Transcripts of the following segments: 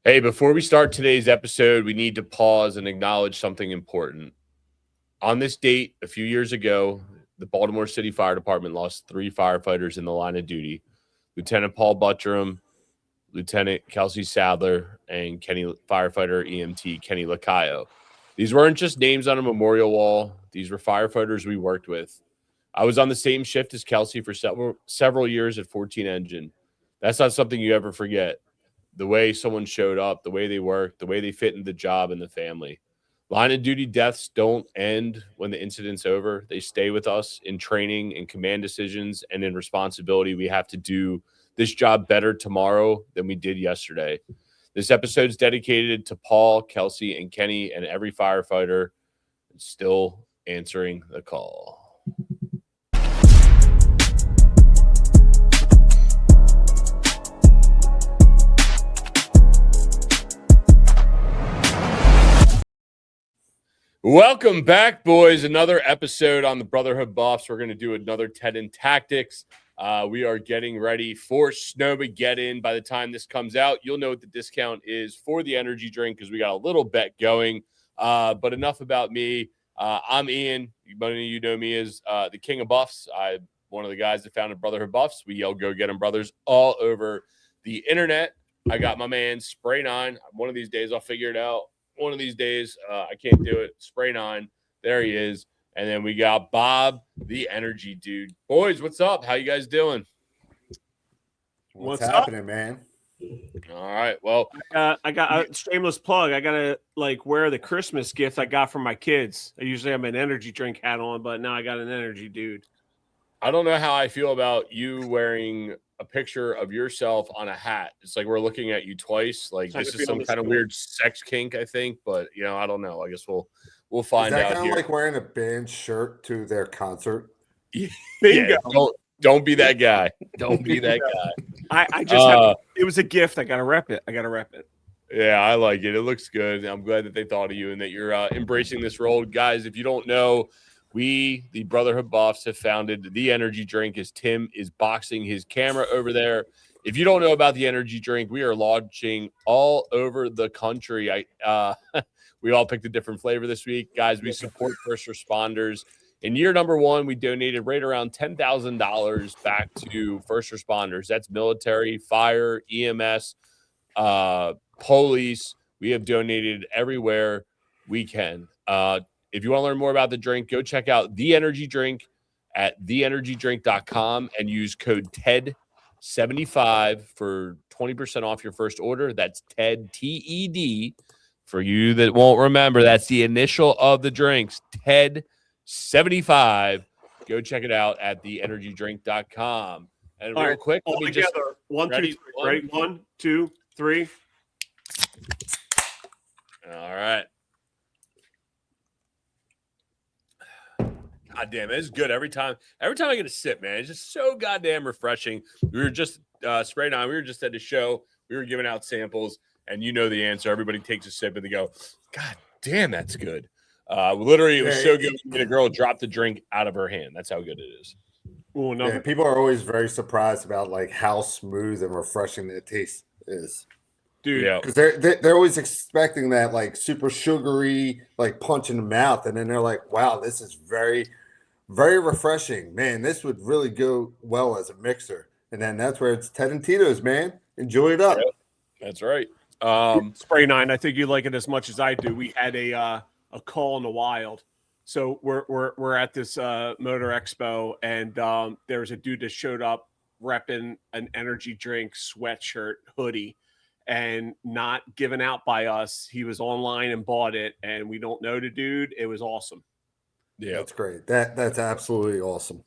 Hey, before we start today's episode, we need to pause and acknowledge something important. On this date, a few years ago, the Baltimore City Fire Department lost 3 firefighters in the line of duty: Lieutenant Paul Butrim, Lieutenant Kelsey Sadler, and Firefighter EMT Kenny Lacayo. These weren't just names on a memorial wall. These were firefighters we worked with. I was on the same shift as Kelsey for several years at 14 Engine. That's not something you ever forget. The way someone showed up, the way they worked, the way they fit in the job and the family. Line of duty deaths don't end when the incident's over. They stay with us in training, in command decisions, and in responsibility. We have to do this job better tomorrow than we did yesterday. This episode is dedicated to Paul, Kelsey, and Kenny, and every firefighter still answering the call. Welcome back, boys. Another episode on the Brotherhood Buffs. We're going to do another TED and Tactics. We are getting ready for Snowmageddon. By the time this comes out, you'll know what the discount is for the energy drink because we got a little bet going. But enough about me. I'm Ian. Many of you know me as the King of Buffs. I'm one of the guys that founded Brotherhood Buffs. We yell, "Go get 'em, brothers," all over the internet. I got my man Spray 9. One of these days, I'll figure it out. One of these days, I can't do it. Spray 9. There he is. And then we got Bob, the energy dude. Boys, what's up? How you guys doing? What's happening, man? All right. Well, I got a shameless plug. I got to wear the Christmas gift I got from my kids. I usually have an energy drink hat on, but now I got an energy dude. I don't know how I feel about you wearing a picture of yourself on a hat. It's like we're looking at you twice. Like this is some kind of weird sex kink, I think. But I don't know. I guess we'll find out. Is that kind of like wearing a band shirt to their concert? Yeah, don't be that guy. Don't be that guy. I just it was a gift. I gotta rep it. Yeah, I like it. It looks good. I'm glad that they thought of you and that you're embracing this role, guys. If you don't know, we, the Brotherhood Buffs, have founded the energy drink as Tim is boxing his camera over there. If you don't know about the energy drink, we are launching all over the country. We all picked a different flavor this week. Guys, we support first responders. In year number 1, we donated right around $10,000 back to first responders. That's military, fire, EMS, police. We have donated everywhere we can. If you want to learn more about the drink, go check out The Energy Drink at theenergydrink.com and use code TED75 for 20% off your first order. That's TED, T-E-D. For you that won't remember, that's the initial of the drinks, TED75. Go check it out at theenergydrink.com. And real quick, all together. 1, 2, 3. Right? 1, 2, 3. All right. God damn, it's good every time. Every time I get a sip, man, it's just so goddamn refreshing. We were just Spray 9. We were just at the show. We were giving out samples, and you know the answer. Everybody takes a sip, and they go, "God damn, that's good." Literally, it was so good. A girl dropped the drink out of her hand. That's how good it is. Oh no! Yeah, people are always very surprised about how smooth and refreshing the taste is. Dude, because they're always expecting that super sugary punch in the mouth, and then they're like, "Wow, this is very, very refreshing, man. This would really go well as a mixer." And then that's where it's Ted and Tito's, man. Enjoy it up. That's right. Spray 9. I think you like it as much as I do. We had a call in the wild, so we're at this motor expo, and there's a dude that showed up repping an energy drink sweatshirt hoodie. And not given out by us. He was online and bought it, and we don't know the dude. It was awesome. Yeah, that's great. That's absolutely awesome.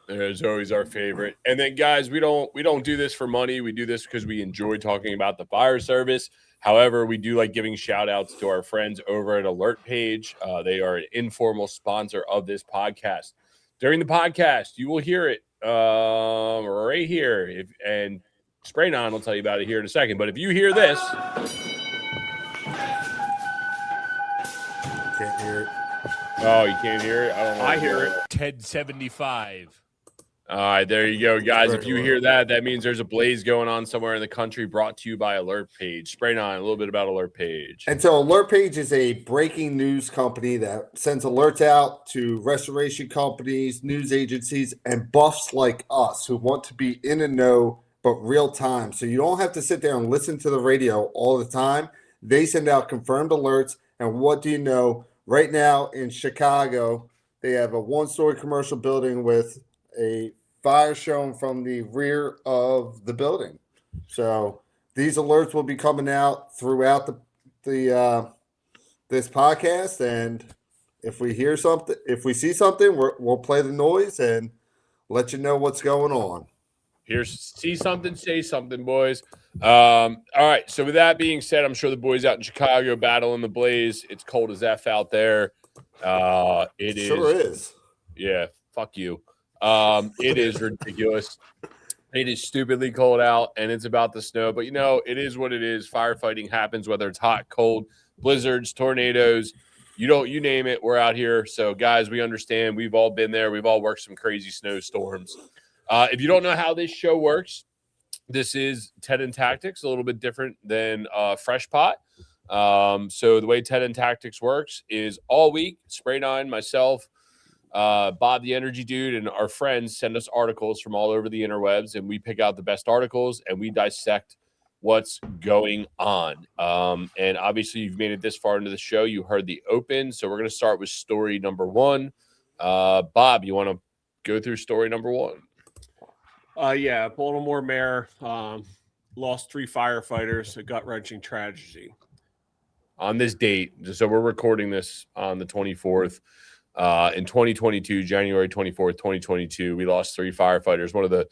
There's always our favorite. And then, guys, we don't do this for money. We do this because we enjoy talking about the fire service. However, we do like giving shout outs to our friends over at Alert Page. They are an informal sponsor of this podcast. During the podcast, you will hear it right here. And Spray 9 will tell you about it here in a second. But if you hear this, can't hear it. Oh, you can't hear it? I don't know. I hear it. TED75. All right, there you go, guys. If Very you low. hear that, that means there's a blaze going on somewhere in the country, brought to you by Alert Page. Spray 9, a little bit about Alert Page. And so Alert Page is a breaking news company that sends alerts out to restoration companies, news agencies, and buffs like us who want to be in the know but real time. So you don't have to sit there and listen to the radio all the time. They send out confirmed alerts. And what do you know? Right now in Chicago, they have a one-story commercial building with a fire shown from the rear of the building. So these alerts will be coming out throughout the this podcast, and if we hear something, if we see something, we'll play the noise and let you know what's going on. See something, say something, boys. All right. So with that being said, I'm sure the boys out in Chicago battling the blaze. It's cold as F out there. It Sure is. Yeah. Fuck you. It is ridiculous. It is stupidly cold out, and it's about to snow. But, it is what it is. Firefighting happens, whether it's hot, cold, blizzards, tornadoes. You name it, we're out here. So, guys, we understand. We've all been there. We've all worked some crazy snowstorms. If you don't know how this show works, this is TED and Tactics, a little bit different than Fresh Pot. So the way TED and Tactics works is all week, Spray 9, myself, Bob the Energy Dude, and our friends send us articles from all over the interwebs, and we pick out the best articles, and we dissect what's going on. And obviously, you've made it this far into the show. You heard the open, so we're going to start with story number 1. Bob, you want to go through story number 1? Yeah, Baltimore mayor lost 3 firefighters, a gut-wrenching tragedy. On this date, so we're recording this on the 24th. In 2022, January 24th, 2022, we lost 3 firefighters, one of the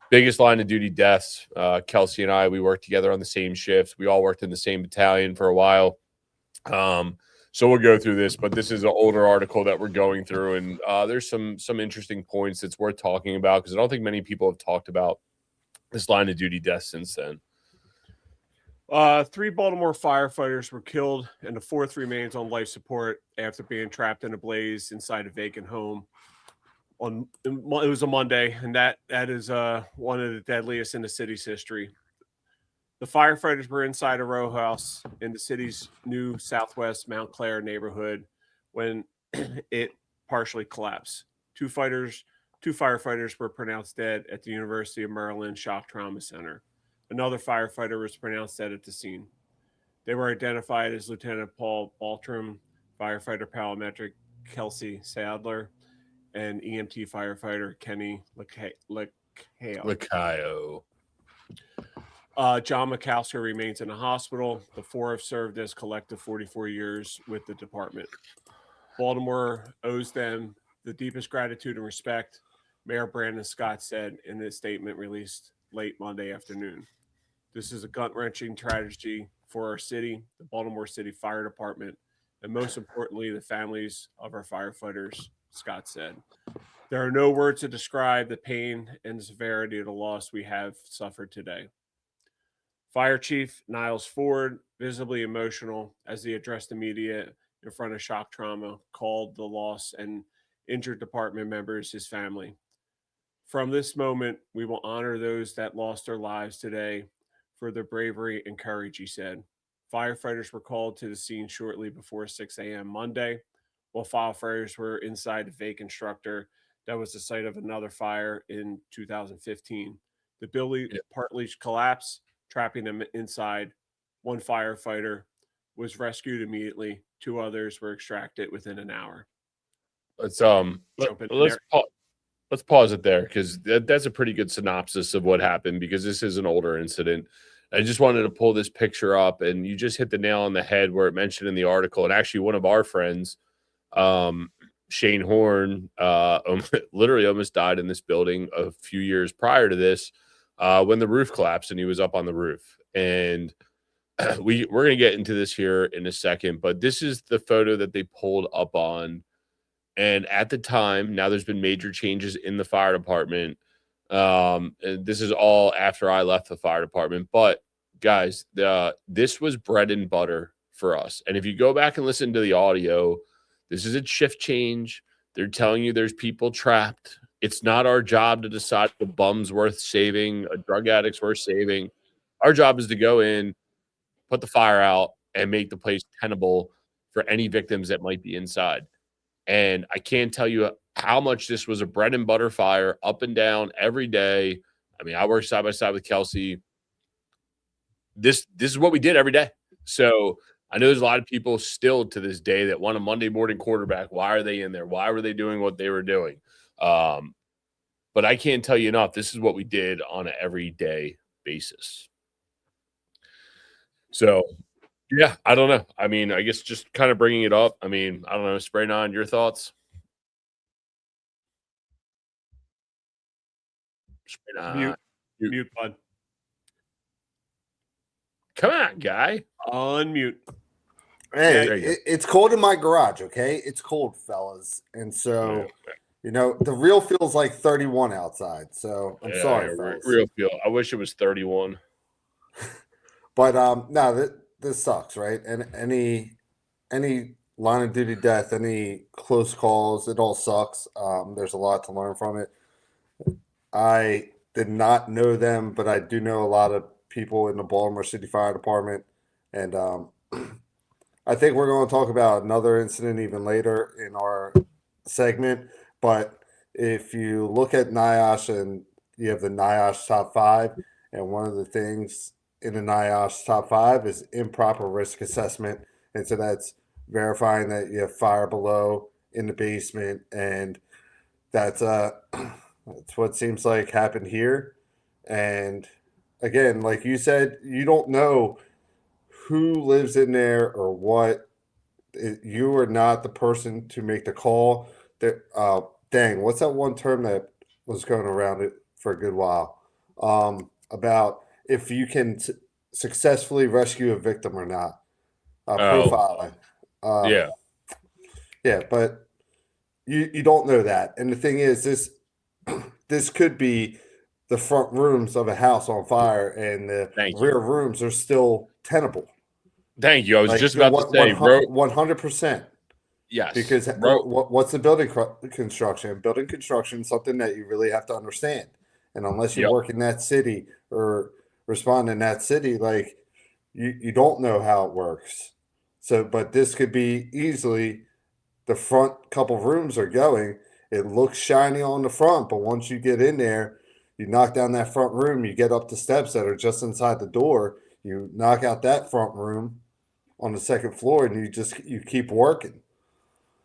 biggest line of duty deaths. Kelsey and I, we worked together on the same shifts. We all worked in the same battalion for a while. So we'll go through this, but this is an older article that we're going through, and there's some interesting points that's worth talking about because I don't think many people have talked about this line of duty death since then. 3 Baltimore firefighters were killed, and the 4th remains on life support after being trapped in a blaze inside a vacant home. It was a Monday, and that is one of the deadliest in the city's history. The firefighters were inside a row house in the city's new Southwest Mount Clair neighborhood when it partially collapsed. 2 firefighters were pronounced dead at the University of Maryland Shock Trauma Center. Another firefighter was pronounced dead at the scene. They were identified as Lieutenant Paul Butrim, firefighter paramedic Kelsey Sadler, and EMT firefighter Kenny Lacayo. John McCasker remains in the hospital. The 4 have served as collective 44 years with the department. Baltimore owes them the deepest gratitude and respect, Mayor Brandon Scott said in a statement released late Monday afternoon. This is a gut-wrenching tragedy for our city, the Baltimore City Fire Department, and most importantly, the families of our firefighters, Scott said. There are no words to describe the pain and the severity of the loss we have suffered today. Fire Chief Niles Ford, visibly emotional as he addressed the media in front of shock trauma, called the loss and injured department members his family. From this moment, we will honor those that lost their lives today for their bravery and courage, he said. Firefighters were called to the scene shortly before 6 a.m. Monday, while firefighters were inside a vacant structure that was the site of another fire in 2015. The building partly collapsed, trapping them inside. 1 firefighter was rescued immediately. 2 others were extracted within an hour. Let's pause it there because that's a pretty good synopsis of what happened because this is an older incident. I just wanted to pull this picture up, and you just hit the nail on the head where it mentioned in the article. And actually, one of our friends, Shane Horn, literally almost died in this building a few years prior to this when the roof collapsed and he was up on the roof. And we're going to get into this here in a second, but this is the photo that they pulled up on. And at the time, now there's been major changes in the fire department. And this is all after I left the fire department. But guys, this was bread and butter for us. And if you go back and listen to the audio, this is a shift change. They're telling you there's people trapped. It's not our job to decide if a bum's worth saving, a drug addict's worth saving. Our job is to go in, put the fire out, and make the place tenable for any victims that might be inside. And I can't tell you how much this was a bread and butter fire up and down every day. I mean, I work side by side with Kelsey. This is what we did every day. So I know there's a lot of people still to this day that want a Monday morning quarterback. Why are they in there? Why were they doing what they were doing? But I can't tell you enough. This is what we did on an everyday basis. So, yeah, I don't know. I mean, I guess just kind of bringing it up. I mean, I don't know. Spray on your thoughts. Mute bud. Come on, guy. Unmute. Hey, it's cold in my garage, okay? It's cold, fellas. And so, the real feels like 31 outside. So I'm sorry, fellas. Real feel. I wish it was 31. But no, this sucks, right? And any line of duty death, any close calls, it all sucks. There's a lot to learn from it. I did not know them, but I do know a lot of people in the Baltimore City Fire Department. And I think we're going to talk about another incident even later in our segment. But if you look at NIOSH and you have the NIOSH top 5, and one of the things in the NIOSH top 5 is improper risk assessment. And so that's verifying that you have fire below in the basement. And that's what seems like happened here. And again, like you said, you don't know who lives in there or what. You are not the person to make the call. Dang, what's that one term that was going around it for a good while? About if you can successfully rescue a victim or not. Profiling. Yeah, but you don't know that. And the thing is, this could be the front rooms of a house on fire, and the rear rooms are still tenable. Thank you. I was just about to say 100%. Yes. Because what's the building construction? Building construction is something that you really have to understand. And unless you work in that city or respond in that city, like you don't know how it works. So, but this could be easily the front couple rooms are going. It looks shiny on the front, but once you get in there, you knock down that front room, you get up the steps that are just inside the door, you knock out that front room on the second floor, and you keep working.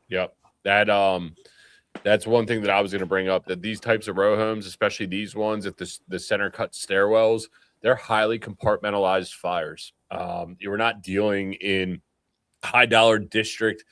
Yep. That's one thing that I was going to bring up, that these types of row homes, especially these ones at the center cut stairwells, they're highly compartmentalized fires. You are not dealing in high dollar district,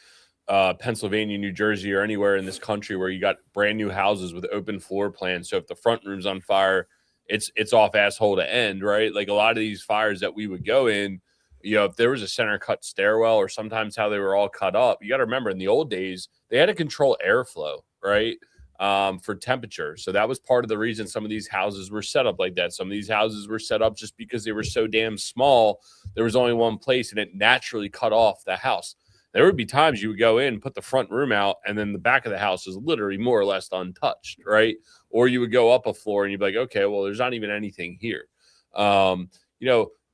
Pennsylvania, New Jersey, or anywhere in this country where you got brand new houses with open floor plans. So if the front room's on fire, it's off asshole to end, right? Like a lot of these fires that we would go in, if there was a center cut stairwell, or sometimes how they were all cut up, you got to remember in the old days, they had to control airflow, right? For temperature. So that was part of the reason some of these houses were set up like that. Some of these houses were set up just because they were so damn small. There was only one place, and it naturally cut off the house. There would be times you would go in, put the front room out, and then the back of the house is literally more or less untouched, right? Or you would go up a floor and you'd be like, okay, well, there's not even anything here.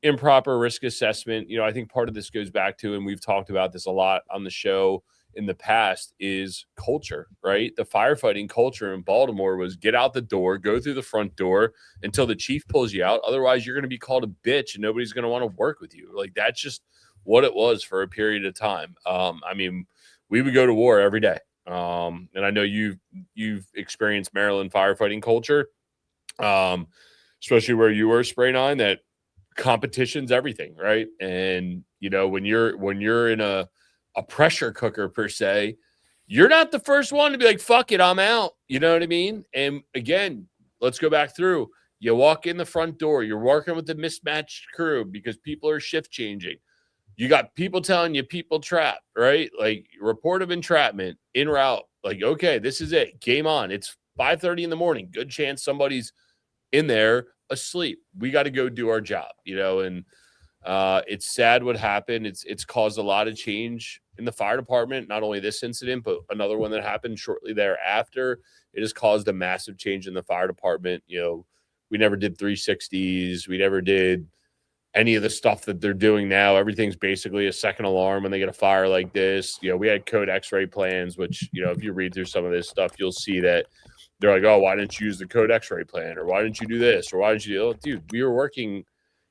Improper risk assessment, I think part of this goes back to, and we've talked about this a lot on the show in the past, is culture, right? The firefighting culture in Baltimore was get out the door, go through the front door until the chief pulls you out. Otherwise, you're going to be called a bitch and nobody's going to want to work with you. Like, that's just what it was for a period of time. We would go to war every day. And I know you've experienced Maryland firefighting culture, especially where you were, Spray 9, that competition's everything, right? And when you're in a pressure cooker per se, you're not the first one to be like, fuck it, I'm out. You know what I mean? And again, let's go back through. You walk in the front door, you're working with the mismatched crew because people are shift changing. You got people telling you people trap, right? Like, report of entrapment en route. Like, okay, this is it. Game on. It's 5:30 in the morning. Good chance somebody's in there asleep. We got to go do our job, and It's sad what happened. It's caused a lot of change in the fire department. Not only this incident, but another one that happened shortly thereafter. It has caused a massive change in the fire department. You know, we never did 360s. We never did any of the stuff that they're doing now. Everything's basically a second alarm when they get a fire like this. You know, we had code X-ray plans, which, you know, if you read through some of this stuff, you'll see that they're like, oh, why didn't you use the code X-ray plan? Or why didn't you do this? Or why didn't you? Oh, dude, we were working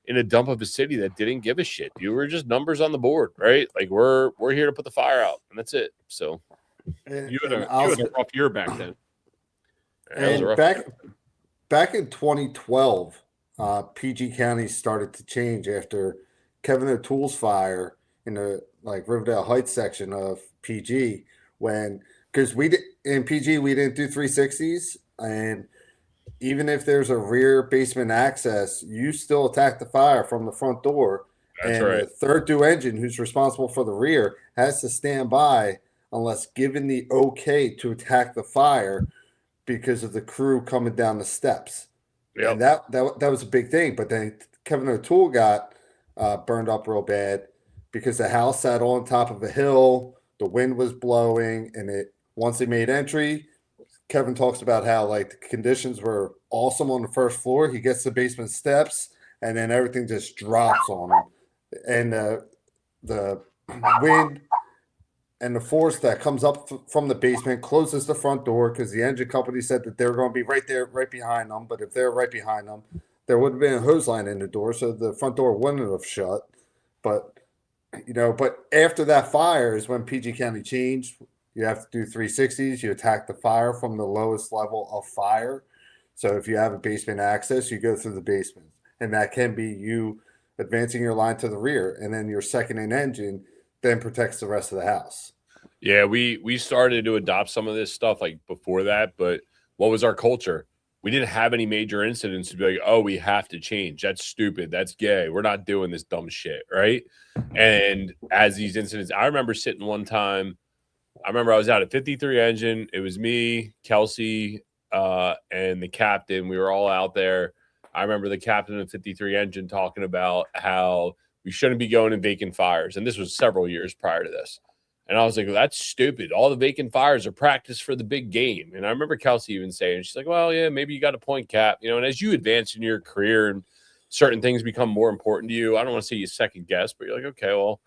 in a dump of a city that didn't give a shit. You were just numbers on the board, right? Like we're here to put the fire out, and that's it. So you had a rough year back then. And back in 2012, PG County started to change after Kevin O'Toole's fire in the Riverdale Heights section of PG, because in PG we didn't do 360s, and even if there's a rear basement access, you still attack the fire from the front door. That's right. The third due engine, who's responsible for the rear, has to stand by unless given the okay to attack the fire because of the crew coming down the steps. Yep. And that was a big thing. But then Kevin O'Toole got burned up real bad because the house sat on top of a hill, the wind was blowing, and once they made entry, Kevin talks about how the conditions were awesome on the first floor. He gets the basement steps, and then everything just drops on him. And the wind and the force that comes up from the basement closes the front door because the engine company said that they were going to be right there, right behind them. But if they're right behind them, there would have been a hose line in the door, so the front door wouldn't have shut. But after that fire is when PG County changed. You have to do 360s. You attack the fire from the lowest level of fire. So if you have a basement access, you go through the basement. And that can be you advancing your line to the rear. And then your second in engine then protects the rest of the house. Yeah, we started to adopt some of this stuff before that. But what was our culture? We didn't have any major incidents to be like, oh, we have to change. That's stupid. That's gay. We're not doing this dumb shit, right? And as these incidents, I remember sitting one time, I was out at 53 engine. It was me, Kelsey, and the captain. We were all out there. I remember the captain of 53 engine talking about how we shouldn't be going in vacant fires. And this was several years prior to this. And I was like, well, that's stupid. All the vacant fires are practice for the big game. And I remember Kelsey even saying, she's like, well, yeah, maybe you got a point, Cap. And as you advance in your career and certain things become more important to you, I don't want to say you second guess, but you're like, okay, well,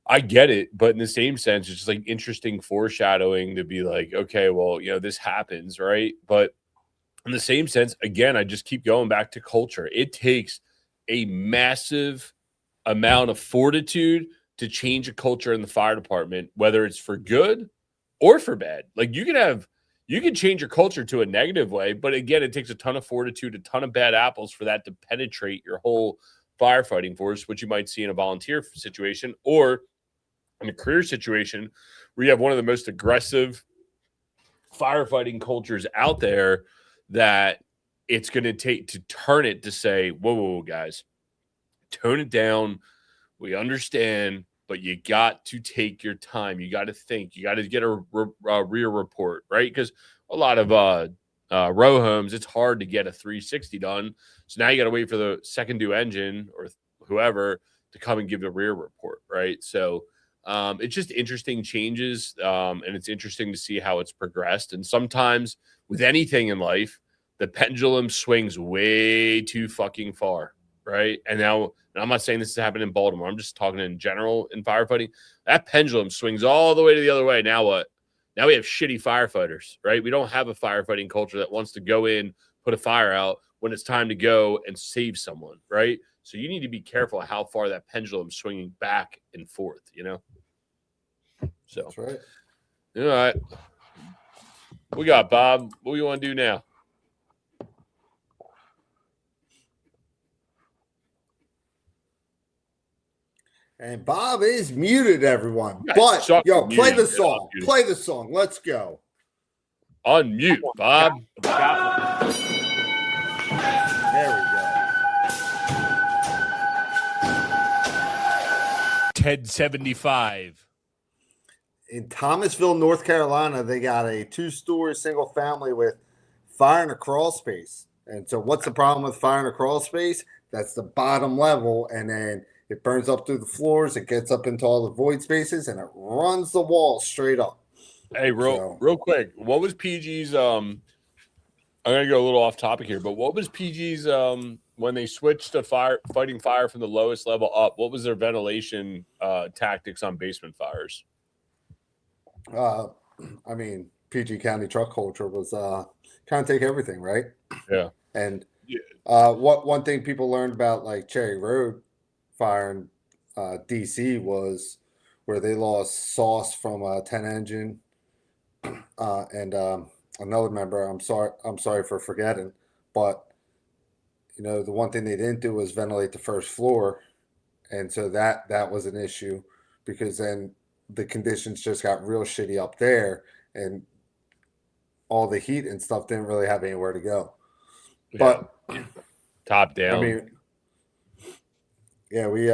I get it, but in the same sense, it's just interesting foreshadowing to be like, okay, well, this happens, right? But in the same sense, again, I just keep going back to culture. It takes a massive amount of fortitude to change a culture in the fire department, whether it's for good or for bad. You can change your culture to a negative way, but again, it takes a ton of fortitude, a ton of bad apples for that to penetrate your whole firefighting force, which you might see in a volunteer situation or in a career situation where you have one of the most aggressive firefighting cultures out there that it's going to take to turn it to say, whoa, guys, tone it down. We understand, but you got to take your time. You got to think. You got to get a rear report, right? Because a lot of row homes, it's hard to get a 360 done. So now you got to wait for the second due engine or whoever to come and give the rear report, right? So it's just interesting changes, and it's interesting to see how it's progressed. And sometimes with anything in life, the pendulum swings way too fucking far, right? And I'm not saying this is happening in Baltimore. I'm just talking in general in firefighting. That pendulum swings all the way to the other way. Now what? Now we have shitty firefighters, right? We don't have a firefighting culture that wants to go in, put a fire out when it's time to go and save someone, right? So you need to be careful how far that pendulum is swinging back and forth, So, that's right. All right. We got Bob. What do you want to do now? And Bob is muted, everyone. But play the song. Play the song. Let's go. Unmute, Bob. There we go. TED 75. In Thomasville, North Carolina, they got a 2-story single family with fire in a crawl space. And so what's the problem with fire in a crawl space? That's the bottom level. And then It burns up through the floors. It gets up into all the void spaces, and it runs the wall straight up. Hey, real quick, what was PG's? I'm gonna go a little off topic here, but what was PG's when they switched to fighting fire from the lowest level up? What was their ventilation tactics on basement fires? I mean, PG County truck culture was kind of take everything, right? Yeah. And one thing people learned about like Cherry Road fire in DC was where they lost sauce from a 10 engine and another member. I'm sorry for forgetting, but the one thing they didn't do was ventilate the first floor, and so that was an issue because then the conditions just got real shitty up there, and all the heat and stuff didn't really have anywhere to go. Yeah. But top down. I mean, yeah, we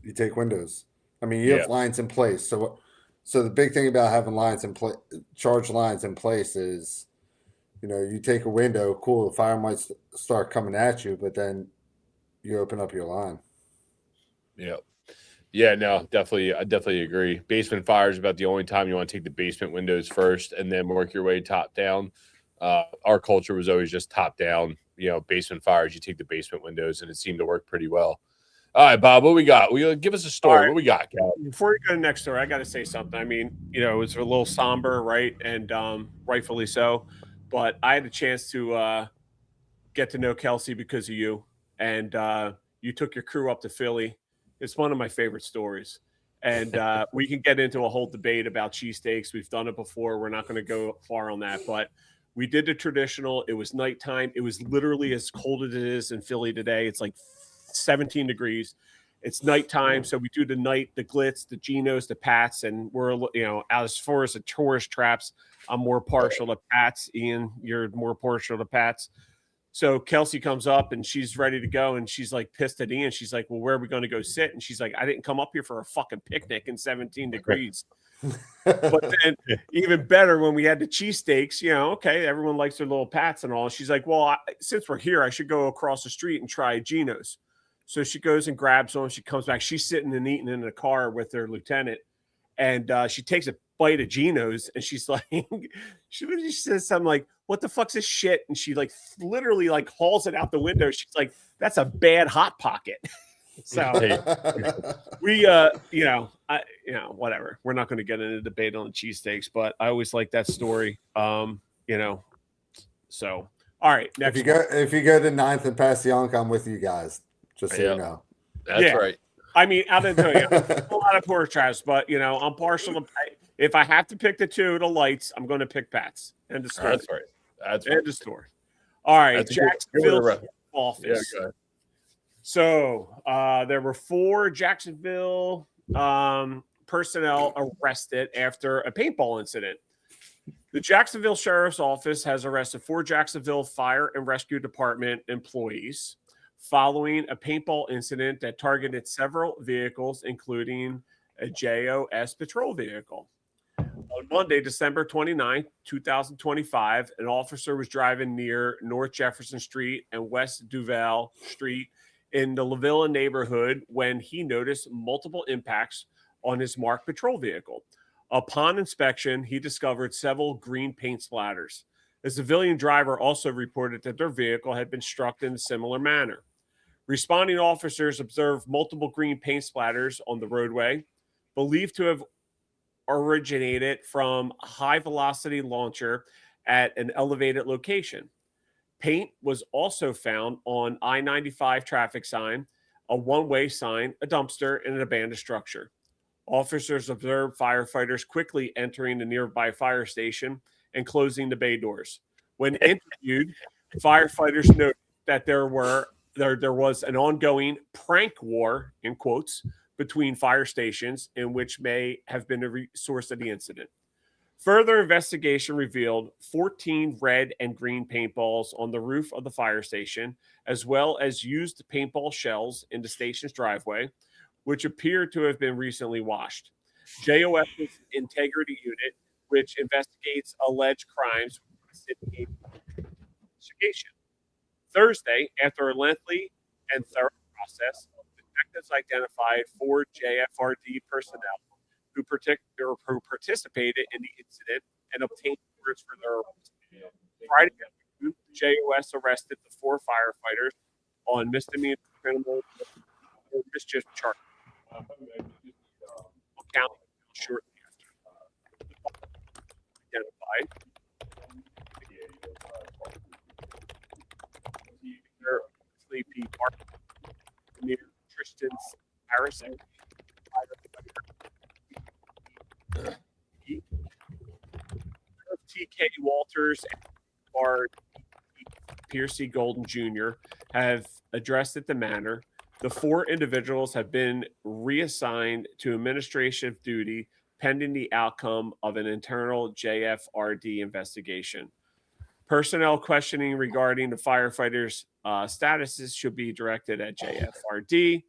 you take windows. I mean, you have lines in place. So the big thing about having lines in place, charge lines in place, is you take a window, cool, the fire might start coming at you, but then you open up your line. Yeah, no, definitely. I definitely agree. Basement fire is about the only time you want to take the basement windows first and then work your way top down. Our culture was always just top down. Basement fires, you take the basement windows, and it seemed to work pretty well. All right, Bob, what we got? Give us a story. Right. What we got, Cal? Before we go to the next story, I got to say something. I mean, it was a little somber, right? And rightfully so. But I had a chance to get to know Kelsey because of you. And you took your crew up to Philly. It's one of my favorite stories. And we can get into a whole debate about cheesesteaks. We've done it before. We're not going to go far on that. But we did the traditional. It was nighttime. It was literally as cold as it is in Philly today. It's like 17 degrees. It's nighttime. So we do the night, the glitz, the Genos, the Pats. And we're, as far as the tourist traps, I'm more partial to Pats. Ian, you're more partial to Pats. So Kelsey comes up and she's ready to go, and she's like pissed at Ian. She's like, well, where are we going to go sit? And she's like, I didn't come up here for a fucking picnic in 17 degrees. But then even better, when we had the cheesesteaks, okay, everyone likes their little Pats and all. She's like, well, since we're here, I should go across the street and try Geno's. So she goes and grabs one. She comes back. She's sitting and eating in the car with her lieutenant. And she takes a bite of Geno's, and she's like, she says something like, what the fuck's this shit? And she like literally like hauls it out the window. She's like, that's a bad Hot Pocket. So we, whatever. We're not going to get into a debate on the cheesesteaks, but I always like that story. So all right. Next if you go to 9th and Passyunk, I'm with you guys. Just so you know. That's right. I mean, I'll tell you, a lot of poor traps, but I'm partial to. If I have to pick the two, the lights, I'm going to pick Pats. End of story. That's right. That's right. End of story. All right, Jacksonville office. Yeah, so there were 4 Jacksonville personnel arrested after a paintball incident. The Jacksonville Sheriff's Office has arrested 4 Jacksonville Fire and Rescue Department employees following a paintball incident that targeted several vehicles, including a JOS patrol vehicle. On Monday, December 29, 2025, an officer was driving near North Jefferson Street and West Duval Street in the La Villa neighborhood when he noticed multiple impacts on his marked patrol vehicle. Upon inspection, he discovered several green paint splatters. The civilian driver also reported that their vehicle had been struck in a similar manner. Responding officers observed multiple green paint splatters on the roadway, believed to have originated from a high-velocity launcher at an elevated location. Paint was also found on I-95 traffic sign, a one-way sign, a dumpster, and an abandoned structure. Officers observed firefighters quickly entering the nearby fire station and closing the bay doors. When interviewed, firefighters noted that there was an ongoing prank war, in quotes, between fire stations, in which may have been the source of the incident. Further investigation revealed 14 red and green paintballs on the roof of the fire station, as well as used paintball shells in the station's driveway, which appeared to have been recently washed. JOS's Integrity Unit, which investigates alleged crimes, investigation. Thursday, after a lengthy and thorough process of detectives identified 4 JFRD personnel who participated in the incident and obtained warrants for their arrest. Friday afternoon, JOS arrested the 4 firefighters on misdemeanor criminal or mischief charges. County shortly after. Identified. Sleepy Park near Tristan's Harrison. TK Walters and Bart Piercy Golden Jr. have addressed the matter. The 4 individuals have been reassigned to administrative duty pending the outcome of an internal JFRD investigation. Personnel questioning regarding the firefighters' statuses should be directed at JFRD.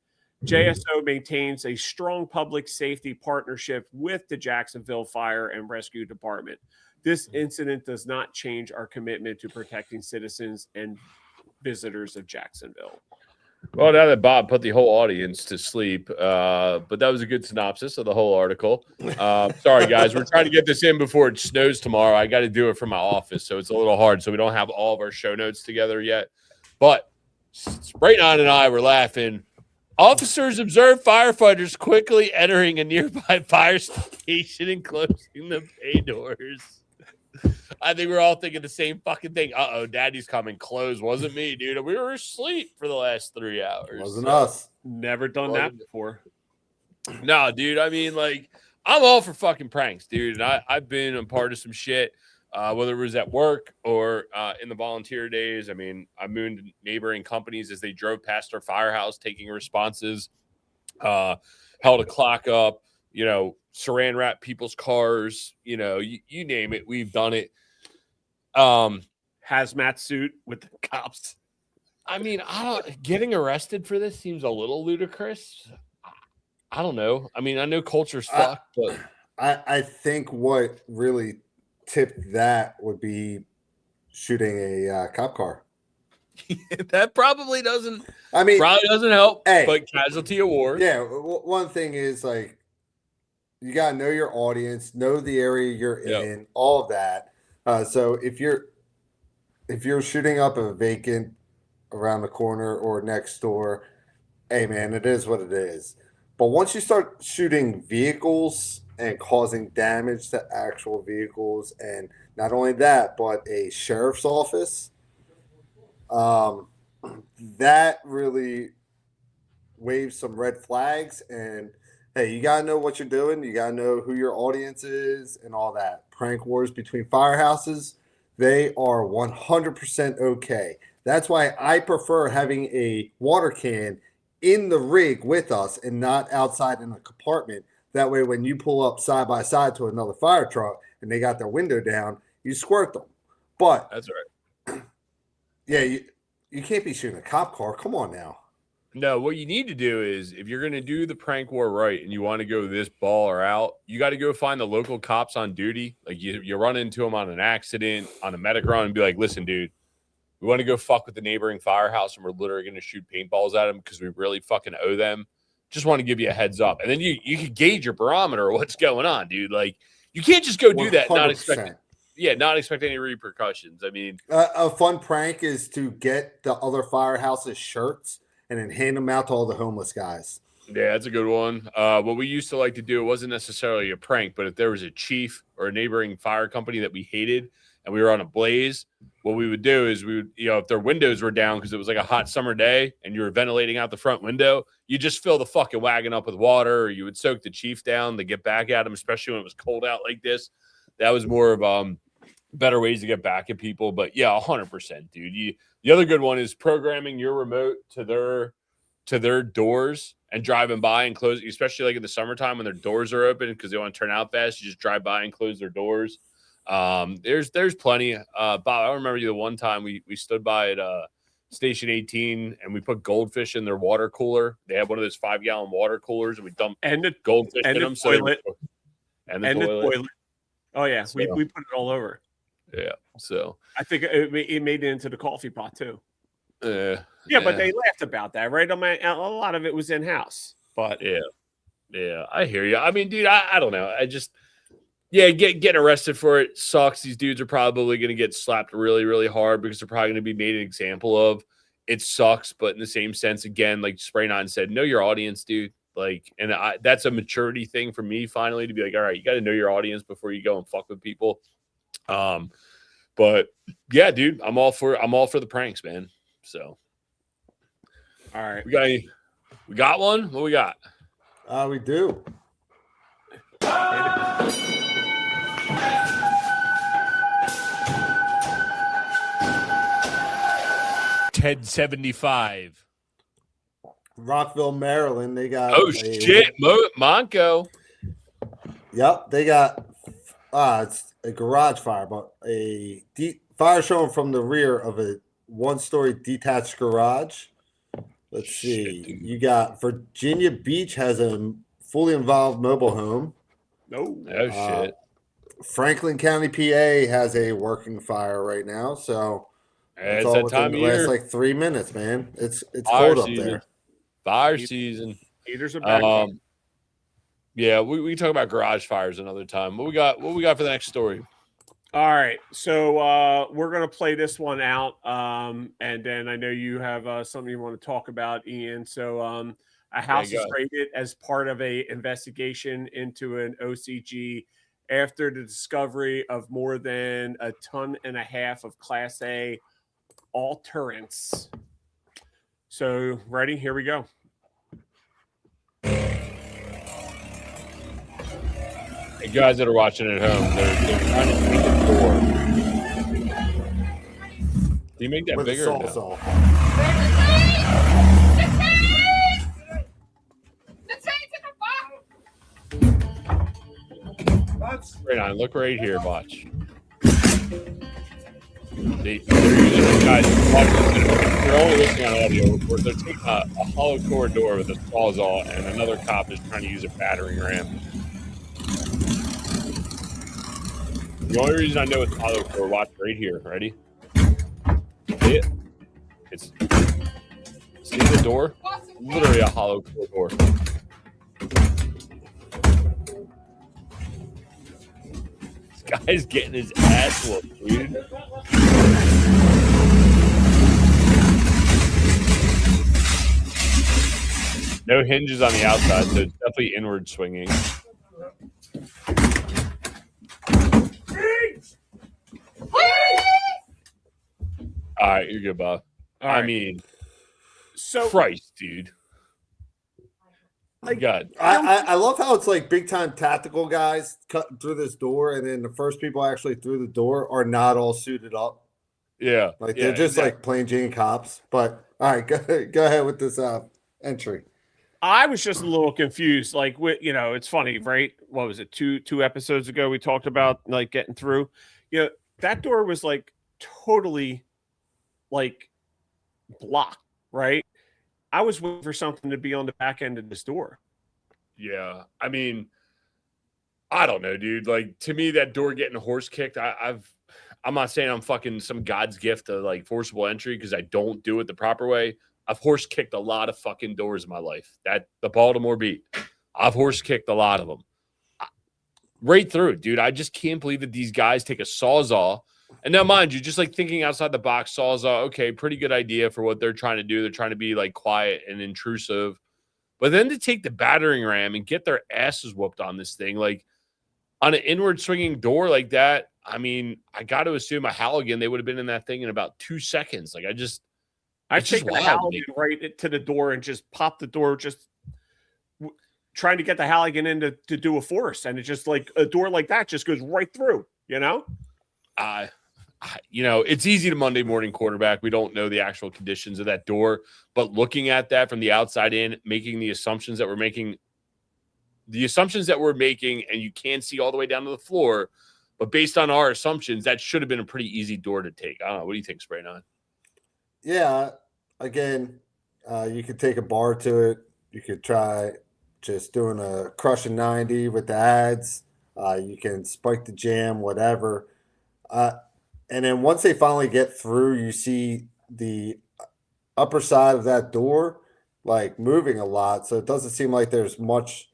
JSO maintains a strong public safety partnership with the Jacksonville Fire and Rescue Department. This incident does not change our commitment to protecting citizens and visitors of Jacksonville. Well, now that Bob put the whole audience to sleep, but that was a good synopsis of the whole article. Sorry, guys. We're trying to get this in before it snows tomorrow. I got to do it from my office, so it's a little hard. So we don't have all of our show notes together yet. But Sprayton and I were laughing. Officers observed firefighters quickly entering a nearby fire station and closing the bay doors. I think we're all thinking the same fucking thing. Uh-oh, daddy's coming. Close. Wasn't me, dude. We were asleep for the last 3 hours. Wasn't us. Never done that before. No, dude. I mean, like, I'm all for fucking pranks, dude. And I've been a part of some shit, whether it was at work or in the volunteer days. I mean, I mooned neighboring companies as they drove past our firehouse, taking responses, held a clock up, saran wrap people's cars, you name it, we've done it. Hazmat suit with the cops. I mean, getting arrested for this seems a little ludicrous. I don't know. I mean, I know culture's fucked, but I think what really tipped that would be shooting a cop car. That probably doesn't. I mean, probably doesn't help. Hey, but casualty award. Yeah, one thing is like you gotta know your audience, know the area you're in, all of that. So if you're shooting up a vacant around the corner or next door, hey man, it is what it is. But once you start shooting vehicles and causing damage to actual vehicles, and not only that, but a sheriff's office, that really waves some red flags. And hey, you gotta know what you're doing. You gotta know who your audience is and all that. Prank wars between firehouses, they are 100% okay. That's why I prefer having a water can in the rig with us and not outside in a compartment. That way, when you pull up side by side to another fire truck and they got their window down, you squirt them. But that's right. Yeah, you can't be shooting a cop car. Come on now. No, what you need to do is if you're going to do the prank war right and you want to go this ball or out, you got to go find the local cops on duty. Like you run into them on an accident, on a medic run, and be like, listen, dude, we want to go fuck with the neighboring firehouse and we're literally going to shoot paintballs at them because we really fucking owe them. Just want to give you a heads up. And then you can gauge your barometer of what's going on, dude. Like you can't just go do that, 100%. not expect any repercussions. I mean, a fun prank is to get the other firehouse's shirts and then hand them out to all the homeless guys. Yeah, that's a good one. What we used to like to do, it wasn't necessarily a prank, but if there was a chief or a neighboring fire company that we hated and we were on a blaze, what we would do is we would, if their windows were down because it was like a hot summer day and you were ventilating out the front window, you just fill the fucking wagon up with water, or you would soak the chief down to get back at him, especially when it was cold out like this. That was more of better ways to get back at people. But yeah, 100%, dude. The other good one is programming your remote to their doors and driving by and close, especially like in the summertime when their doors are open because they want to turn out fast. You just drive by and close their doors. There's plenty. Bob, I remember the one time we stood by at Station 18 and we put goldfish in their water cooler. They had one of those 5-gallon water coolers and we dumped goldfish in them. And the toilet. Oh yeah, so, we put it all over. Yeah, so I think it made it into the coffee pot too. Yeah, but they laughed about that, right? I mean, a lot of it was in house, but yeah, I hear you. I mean, dude, I don't know. I just, getting arrested for it sucks. These dudes are probably going to get slapped really, really hard because they're probably going to be made an example of. It sucks, but in the same sense, again, like Spray 9 said, know your audience, dude. Like, and that's a maturity thing for me finally to be like, all right, you got to know your audience before you go and fuck with people. But yeah, dude, I'm all for the pranks, man. So, all right, we got one. What we got? We do. TED 75. Rockville, Maryland. They got shit, Monco. Yep, they got it's a garage fire, but a fire showing from the rear of a one-story detached garage. Let's see. Shit. You got Virginia Beach has a fully involved mobile home. Oh shit. Franklin County, PA has a working fire right now. So it's all that time of year. Last like 3 minutes, man. It's cold up there. Fire season. Heaters are back. Yeah, we can talk about garage fires another time. What we got for the next story? All right, so we're gonna play this one out, and then I know you have something you want to talk about, Ian. So a house is raided as part of a investigation into an OCG after the discovery of more than 1.5 tons of Class A all-terrains. So ready? Here we go. You guys that are watching at home, they're trying to make a door. Do you make that bigger? No? Right on. Look right here, watch. They're using these guys. They're only listening on audio. Where they're taking a hollow core door with a sawzall, and another cop is trying to use a battering ram. The only reason I know it's hollow core, watch right here. Ready? See it? See the door? Literally a hollow core door. This guy's getting his ass whooped, dude. No hinges on the outside, so it's definitely inward swinging. All right, you're good, Bob. I mean, so Christ, dude. My God. I love how it's like big time tactical guys cutting through this door, and then the first people actually through the door are not all suited up. Yeah. Like they're just like plain Jane cops. But all right, go ahead with this entry. I was just a little confused. Like, it's funny, right? What was it? Two episodes ago, we talked about like getting through. That door was like totally like blocked, right? I was waiting for something to be on the back end of this door. Yeah. I mean, I don't know, dude. Like, to me, that door getting horse kicked, I'm not saying I'm fucking some God's gift of like forcible entry because I don't do it the proper way. I've horse kicked a lot of fucking doors in my life. That the Baltimore beat. I've horse kicked a lot of them. Right through, dude. I just can't believe that these guys take a sawzall. And now, mind you, just like thinking outside the box, sawzall, okay, pretty good idea for what they're trying to do. They're trying to be like quiet and intrusive. But then to take the battering ram and get their asses whooped on this thing, like on an inward swinging door like that, I mean, I got to assume a Halligan, they would have been in that thing in about 2 seconds. Like, I take the Halligan right to the door and just pop the door, just trying to get the Halligan in to do a force. And it's just like a door like that just goes right through, it's easy to Monday morning quarterback. We don't know the actual conditions of that door, but looking at that from the outside in, making the assumptions that we're making, and you can see all the way down to the floor, but based on our assumptions, that should have been a pretty easy door to take. I don't know. What do you think, Spray 9? Yeah. Again, you could take a bar to it. You could try just doing a crushing 90 with the ads. You can spike the jam, whatever. And then once they finally get through, you see the upper side of that door like moving a lot, so it doesn't seem like there's much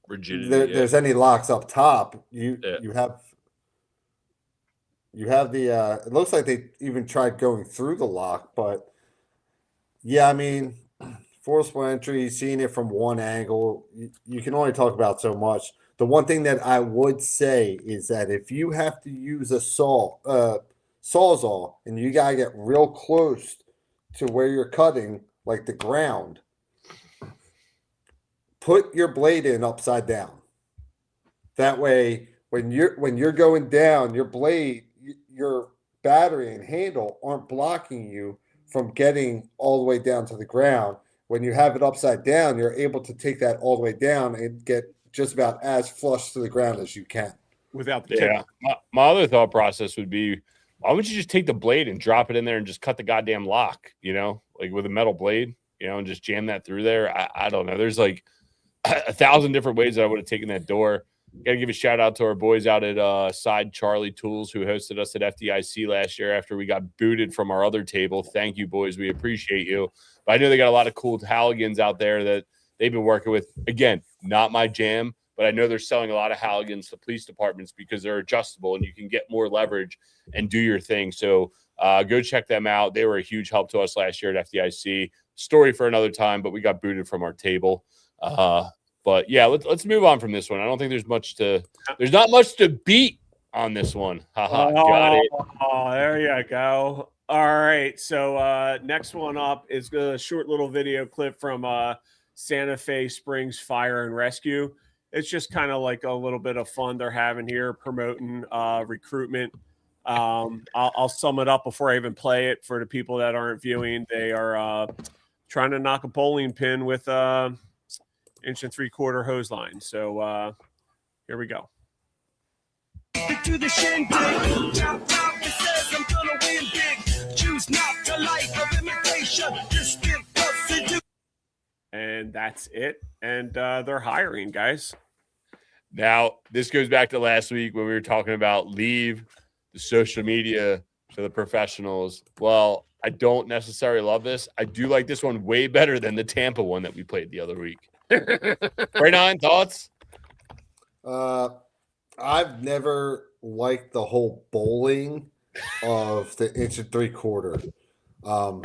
Rigidity. there's any locks up top. You have the it looks like they even tried going through the lock, but yeah, I mean, forcible entry, seeing it from one angle, you can only talk about so much. The one thing that I would say is that if you have to use a sawzall, and you gotta get real close to where you're cutting, like the ground, put your blade in upside down. That way, when you're going down, your blade, your battery and handle aren't blocking you from getting all the way down to the ground. When you have it upside down, you're able to take that all the way down and get just about as flush to the ground as you can. Without the tip. My other thought process would be, why wouldn't you just take the blade and drop it in there and just cut the goddamn lock, like with a metal blade, and just jam that through there? I don't know. There's like 1,000 different ways that I would have taken that door. Got to give a shout out to our boys out at Side Charlie Tools, who hosted us at FDIC last year after we got booted from our other table. Thank you, boys. We appreciate you. But I know they got a lot of cool Halligans out there that they've been working with. Again, not my jam, but I know they're selling a lot of Halligans to police departments because they're adjustable and you can get more leverage and do your thing. So go check them out. They were a huge help to us last year at FDIC. Story for another time, but we got booted from our table. But yeah, let's move on from this one. I don't think there's not much to beat on this one. Got it. Oh, there you go. All right. So next one up is a short little video clip from Santa Fe Springs Fire and Rescue. It's just kind of like a little bit of fun they're having here, promoting recruitment. I'll sum it up before I even play it for the people that aren't viewing. They are trying to knock a bowling pin with 1 3/4 hose line. So here we go. To the shindig, top it says I'm gonna win big. Choose not the life of imitation. Just give us to do. And that's it. And they're hiring, guys. Now, this goes back to last week when we were talking about leave the social media to the professionals. Well, I don't necessarily love this. I do like this one way better than the Tampa one that we played the other week. Right, thoughts? I've never liked the whole bowling of the 1 3/4. Well,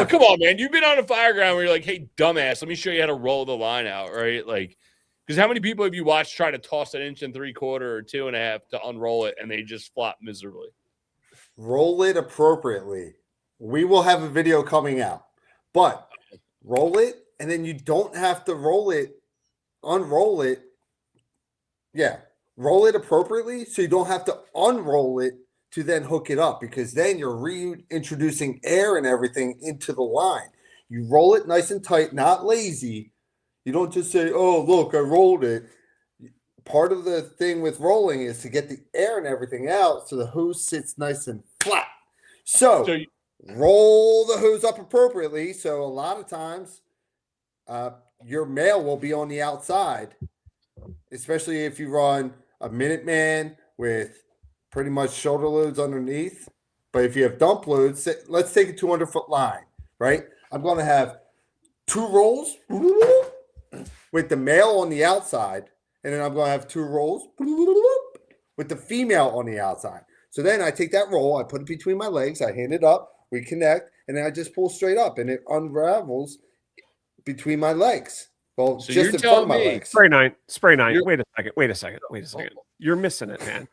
come on, man. You've been on a fireground where you're like, hey, dumbass, let me show you how to roll the line out, right? Like, because how many people have you watched try to toss an 1 3/4 or 2.5 to unroll it and they just flop miserably? Roll it appropriately. We will have a video coming out, but roll it, and then you don't have to unroll it. Yeah, roll it appropriately so you don't have to unroll it to then hook it up, because then you're reintroducing air and everything into the line. You roll it nice and tight, not lazy. You don't just say, oh, look, I rolled it. Part of the thing with rolling is to get the air and everything out so the hose sits nice and flat. So roll the hose up appropriately. So a lot of times your male will be on the outside, especially if you run a Minuteman with pretty much shoulder loads underneath. But if you have dump loads, let's take a 200-foot line, right? I'm going to have 2 rolls with the male on the outside, and then I'm going to have 2 rolls with the female on the outside. So then I take that roll, I put it between my legs, I hand it up, we connect, and then I just pull straight up, and it unravels between my legs. Well, so just in front of my legs. Spray nine. Wait a second. You're missing it, man.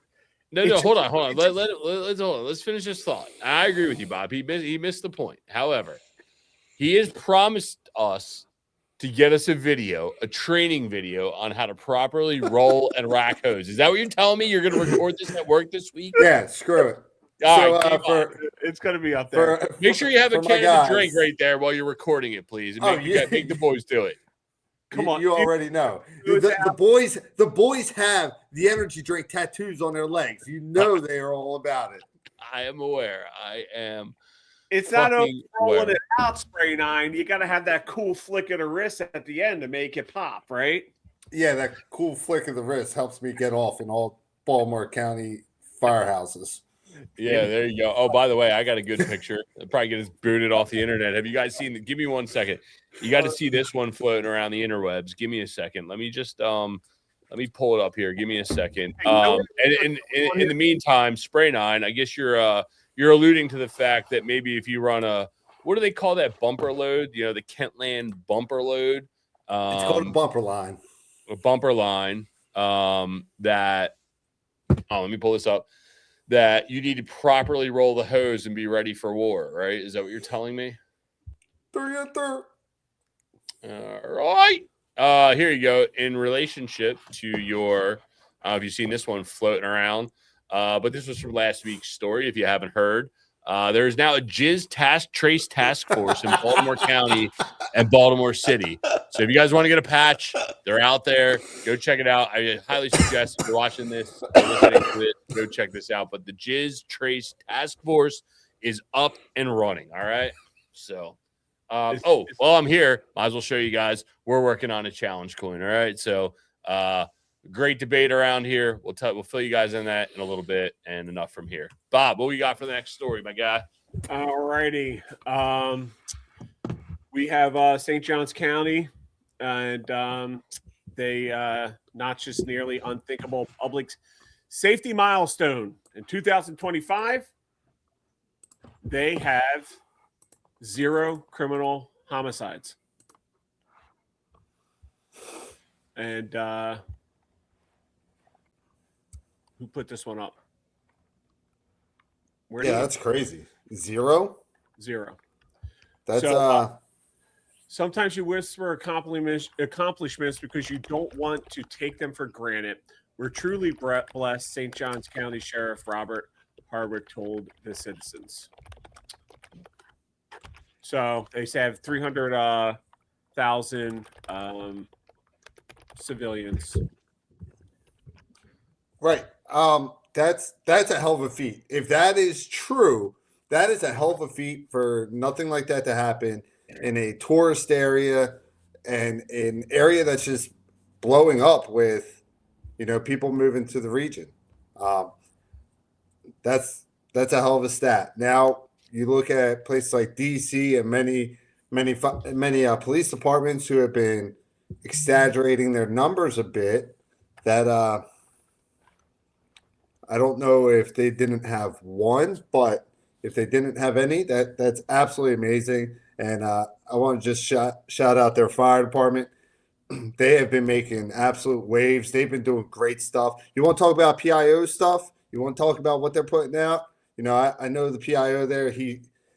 No, hold on. Let's hold on. Let's finish this thought. I agree with you, Bob. He missed the point. However, he has promised us to get us a training video on how to properly roll and rack hose. Is that what you're telling me? You're going to record this at work this week? Yeah, screw it. It's going to be up there. Make sure you have a can of drink right there while you're recording it, please. And make the boys do it. Come on, you already know. The boys have the energy drink tattoos on their legs. You know they are all about it. I am aware. It's not only rolling it out, Spray 9. You got to have that cool flick of the wrist at the end to make it pop, right? Yeah, that cool flick of the wrist helps me get off in all Baltimore County firehouses. Yeah, there you go. Oh, by the way, I got a good picture. I'll probably get us booted off the internet. Have you guys seen Give me 1 second. You got to see this one floating around the interwebs. Give me a second. Let me just let me pull it up here. Give me a second. And in the meantime, Spray 9, I guess you're alluding to the fact that maybe if you run a, what do they call that bumper load? You know, the Kentland bumper load. It's called a bumper line. A bumper line. That let me pull this up. That you need to properly roll the hose and be ready for war, right? Is that what you're telling me? All right. Here you go. In relationship to your, have you seen this one floating around? But this was from last week's story. If you haven't heard, there is now a Jizz Trace Task Force in Baltimore County and Baltimore City. So if you guys want to get a patch, they're out there. Go check it out. I highly suggest if you're watching this, or listening to it, go check this out. But the Jizz Trace Task Force is up and running. All right. So, while I'm here, might as well show you guys. We're working on a challenge coin. All right. So, great debate around here. We'll fill you guys in that in a little bit, and enough from here. Bob, what we got for the next story, my guy? All righty. We have St. Johns County, and they notched this nearly unthinkable public safety milestone. In 2025, they have 0 criminal homicides. And who put this one up? That's crazy. 0? 0. That's so, sometimes you whisper accomplishments because you don't want to take them for granted. We're truly blessed, St. Johns County Sheriff Robert Harwick told the citizens. So they have 300,000 civilians. Right. That's a hell of a feat. If that is true, that is a hell of a feat for nothing like that to happen in a tourist area and an area that's just blowing up with, people moving to the region. That's a hell of a stat. Now you look at places like DC and many police departments who have been exaggerating their numbers a bit. That I don't know if they didn't have one, but if they didn't have any, that's absolutely amazing. And I want to just shout out their fire department. They have been making absolute waves. They've been doing great stuff. You want to talk about PIO stuff? You want to talk about what they're putting out? I know the PIO there.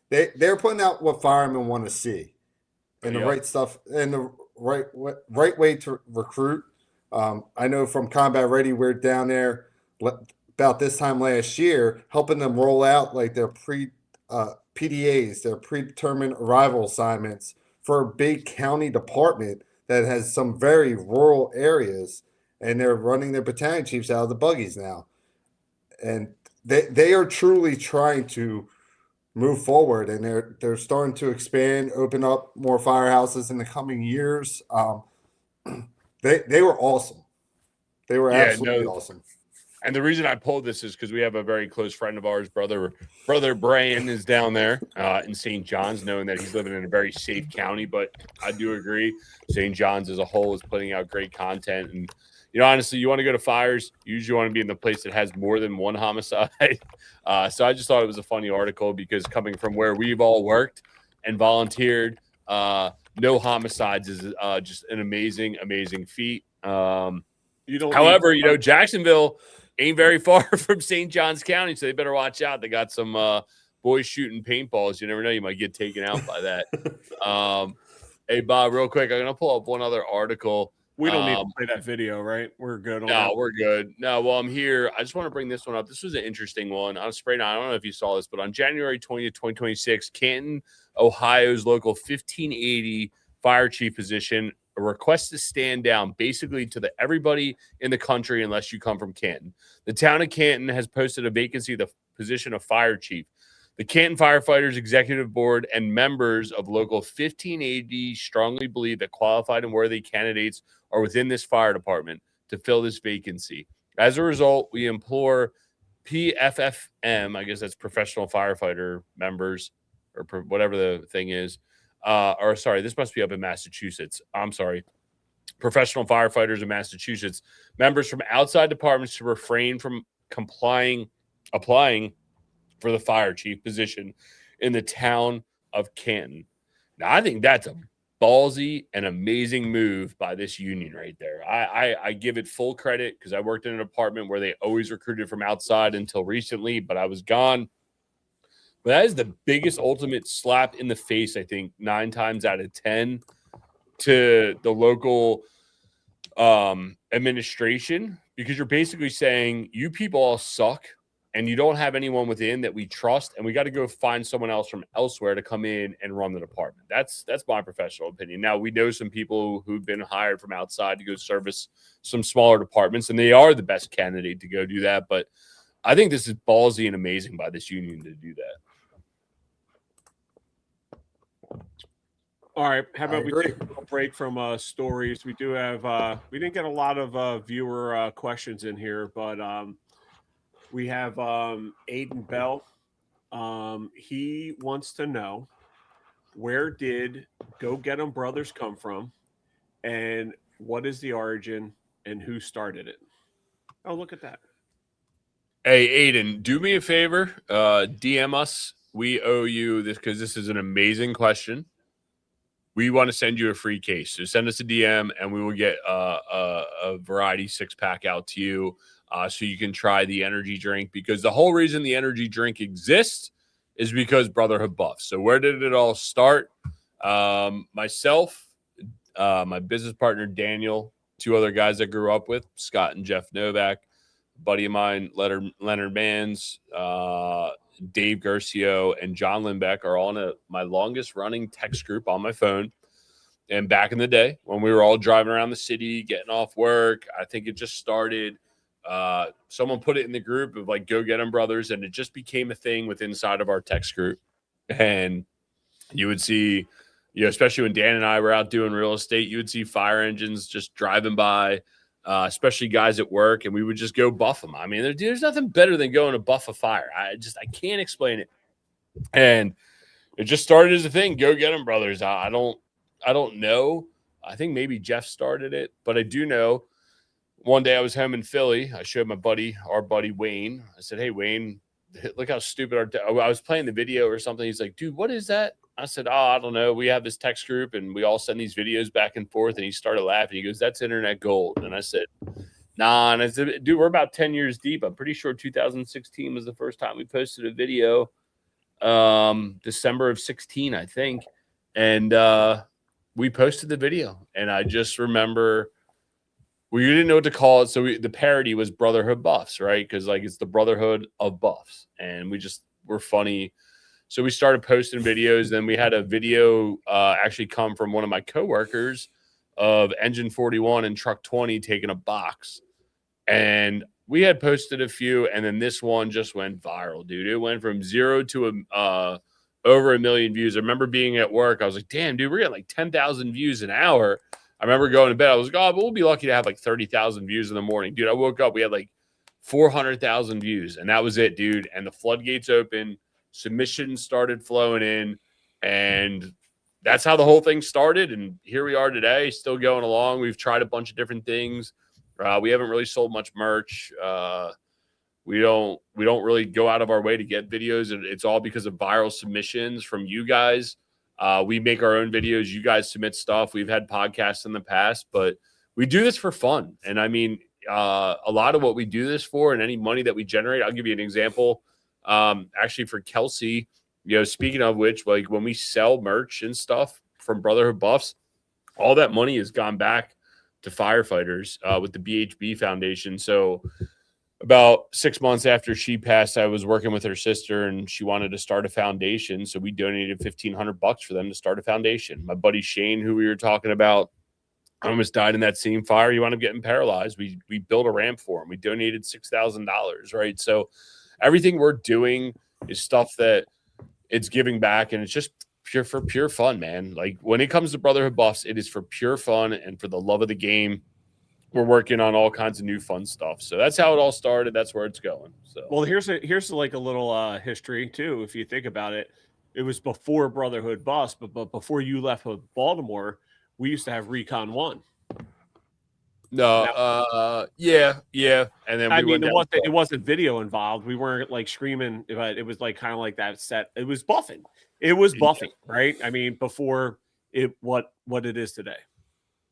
They're putting out what firemen want to see, and the right stuff, and the right way to recruit. I know from Combat Ready, we're down there about this time last year, helping them roll out like their PDAs, their predetermined arrival assignments for a big county department that has some very rural areas, and they're running their battalion chiefs out of the buggies now. And they are truly trying to move forward, and they're starting to expand, open up more firehouses in the coming years. They were awesome. They were absolutely awesome. And the reason I pulled this is because we have a very close friend of ours, brother Brian, is down there in St. John's, knowing that he's living in a very safe county. But I do agree, St. John's as a whole is putting out great content. And, honestly, you want to go to fires, you usually want to be in the place that has more than one homicide. So I just thought it was a funny article because coming from where we've all worked and volunteered, no homicides is just an amazing, amazing feat. However, Jacksonville ain't very far from St. Johns County, so they better watch out. They got some boys shooting paintballs. You never know. You might get taken out by that. Hey, Bob, real quick, I'm going to pull up one other article. We don't need to play that video, right? We're good on that. We're good. No, while I'm here, I just want to bring this one up. This was an interesting one. On Spray 9, I don't know if you saw this, but on January 20th, 2026, Canton, Ohio's local 1580 fire chief position a request to stand down basically to everybody in the country unless you come from Canton. The town of Canton has posted a vacancy of the position of fire chief. The Canton Firefighters Executive Board and members of Local 1580 strongly believe that qualified and worthy candidates are within this fire department to fill this vacancy. As a result, we implore PFFM, I guess that's professional firefighter members or whatever the thing is. Or sorry, this must be up in Massachusetts. I'm sorry. Professional firefighters in Massachusetts, members from outside departments to refrain from applying for the fire chief position in the town of Canton. Now, I think that's a ballsy and amazing move by this union right there. I give it full credit because I worked in a department where they always recruited from outside until recently, but I was gone. But that is the biggest ultimate slap in the face, I think, 9 times out of 10 to the local administration, because you're basically saying you people all suck and you don't have anyone within that we trust, and we got to go find someone else from elsewhere to come in and run the department. That's my professional opinion. Now, we know some people who've been hired from outside to go service some smaller departments, and they are the best candidate to go do that. But I think this is ballsy and amazing by this union to do that. All right. How about we take a break from stories? We do have we didn't get a lot of viewer questions in here, but we have Aiden Bell. He wants to know, where did Go Get 'Em Brothers come from, and what is the origin and who started it? Oh, look at that. Hey, Aiden, do me a favor. DM us. We owe you this because this is an amazing question. We want to send you a free case. So send us a DM and we will get a variety 6-pack out to you so you can try the energy drink, because the whole reason the energy drink exists is because Brotherhood buffs. So where did it all start? Myself, my business partner, Daniel, 2 other guys I grew up with, Scott and Jeff Novak, a buddy of mine, Leonard Mans, Dave Garcio, and John Lindbeck are all in my longest running text group on my phone. And back in the day when we were all driving around the city, getting off work, I think it just started. Someone put it in the group of like Go Get 'Em Brothers, and it just became a thing with inside of our text group. And you would see, especially when Dan and I were out doing real estate, you would see fire engines just driving by, especially guys at work, and we would just go buff them. I mean, there's nothing better than going to buff a fire. I can't explain it. And it just started as a thing. Go Get 'Em Brothers. I don't know. I think maybe Jeff started it, but I do know one day I was home in Philly. I showed our buddy Wayne. I said, "Hey, Wayne, look how stupid I was playing the video or something." He's like, "Dude, what is that?" I said, "Oh, I don't know. We have this text group and we all send these videos back and forth." And he started laughing. He goes, "That's internet gold." And I said, "Nah." And I said, "Dude, we're about 10 years deep. I'm pretty sure 2016 was the first time we posted a video. December of 16, I think. And we posted the video. And I just remember we didn't know what to call it. So the parody was Brotherhood Buffs, right? Because like it's the Brotherhood of Buffs. And we just were funny. So we started posting videos. Then we had a video actually come from one of my coworkers of Engine 41 and Truck 20 taking a box. And we had posted a few, and then this one just went viral, dude. It went from 0 to over 1 million views. I remember being at work. I was like, damn, dude, we're getting like 10,000 views an hour. I remember going to bed. I was like, oh, but we'll be lucky to have like 30,000 views in the morning. Dude, I woke up. We had like 400,000 views, and that was it, dude. And the floodgates opened. Submissions started flowing in, and that's how the whole thing started. And here we are today, still going along. We've tried a bunch of different things. We haven't really sold much merch. We don't really go out of our way to get videos. And it's all because of viral submissions from you guys. We make our own videos. You guys submit stuff. We've had podcasts in the past, but we do this for fun. And I mean, a lot of what we do this for and any money that we generate, I'll give you an example. Actually for Kelsey, speaking of which, like when we sell merch and stuff from Brotherhood Buffs, all that money has gone back to firefighters with the BHB Foundation. So about 6 months after she passed, I was working with her sister and she wanted to start a foundation. So we donated $1,500 for them to start a foundation. My buddy Shane, who we were talking about, almost died in that same fire. He wound up getting paralyzed. We built a ramp for him. We donated $6,000, right? So everything we're doing is stuff that it's giving back, and it's just pure fun, man. Like when it comes to Brotherhood Buffs, it is for pure fun and for the love of the game. we're working on all kinds of new fun stuff. So that's how it all started. That's where it's going. So Well, here's like a little history too. If you think about it, it was before Brotherhood bust, but before you left with Baltimore, we used to have Recon 1. no, yeah, and then I we mean, went down. it wasn't video involved. We weren't like screaming, but it was like kind of like that set. It was buffing. It was buffing, right? I mean, before it what it is today.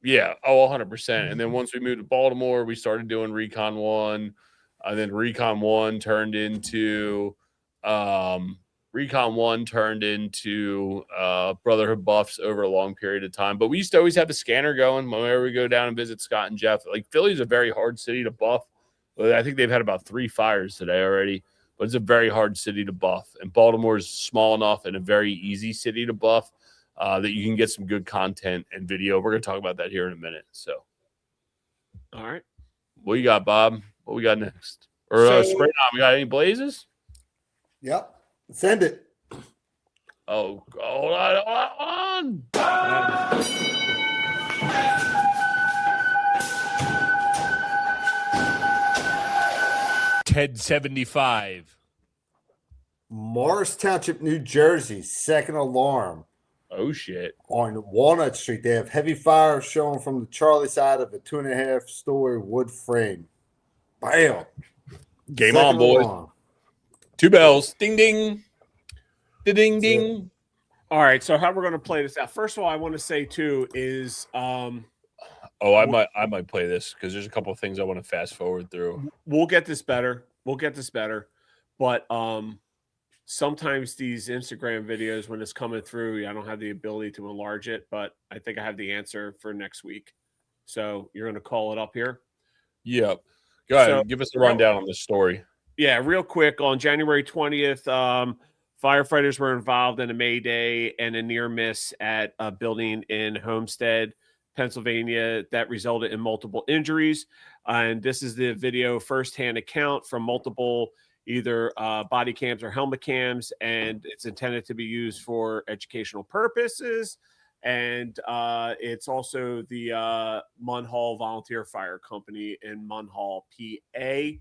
Yeah, 100%. And then once we moved to Baltimore, we started doing Recon 1. And then Recon 1 turned into Brotherhood buffs over a long period of time. But we used to always have the scanner going whenever we go down and visit Scott and Jeff. Like Philly's a very hard city to buff. I think they've had about 3 fires today already, but it's a very hard city to buff. And Baltimore is small enough and a very easy city to buff. That you can get some good content and video. We're going to talk about that here in a minute. So, all right. What you got, Bob? What we got next? Or spray on. We got any blazes? Yep. Send it. Oh, hold on. TED 75. Morris Township, New Jersey, second alarm. Oh, shit. On Walnut Street, they have heavy fire showing from the Charlie side of a 2.5-story wood frame. Bam. Game Second on, boys. alarm. 2 bells. Ding, ding. Ding, ding. All right. So how we're going to play this out. First of all, I want to say too is I might play this because there's a couple of things I want to fast forward through. We'll get this better. But sometimes these Instagram videos, when it's coming through, I don't have the ability to enlarge it, but I think I have the answer for next week. So you're going to call it up here? Yep. Go ahead. So, give us a rundown on this story. Yeah, real quick. On January 20th, firefighters were involved in a Mayday and a near miss at a building in Homestead, Pennsylvania, that resulted in multiple injuries. And this is the video firsthand account from multiple either body cams or helmet cams, and it's intended to be used for educational purposes. And it's also the Munhall Volunteer Fire Company in Munhall, PA.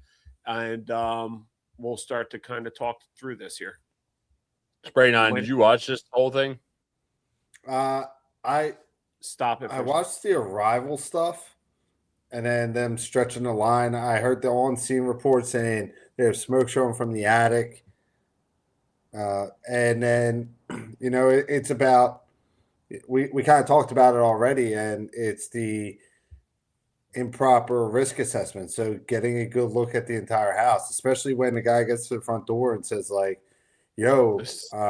And we'll start to kind of talk through this here. Spray 9, did you watch this whole thing? I watched the arrival stuff and then them stretching the line. I heard the on-scene report saying there's smoke showing from the attic. And then, it's about, we kind of talked about it already, and it's the improper risk assessment. So getting a good look at the entire house, especially when the guy gets to the front door and says like, yo,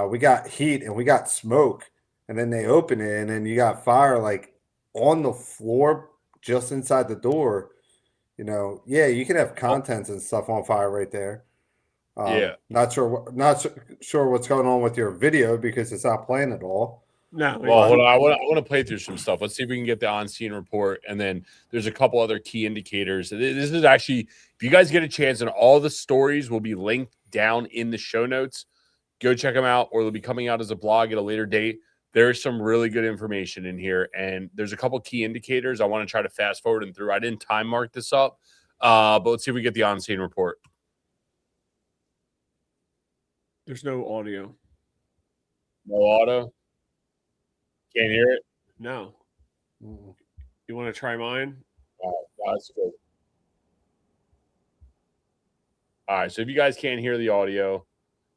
we got heat and we got smoke. And then they open it and then you got fire like on the floor just inside the door. You can have contents and stuff on fire right there. Not sure what's going on with your video because it's not playing at all. No. Well, hold on. I want to play through some stuff. Let's see if we can get the on-scene report, and then there's a couple other key indicators. This is actually, if you guys get a chance, and all the stories will be linked down in the show notes. Go check them out, or they'll be coming out as a blog at a later date. There's some really good information in here, and there's a couple key indicators I want to try to fast forward and through. I didn't time mark this up, but let's see if we get the on-scene report. There's no audio. No auto. Can't hear it? No. You want to try mine? That's good. All right, so if you guys can't hear the audio,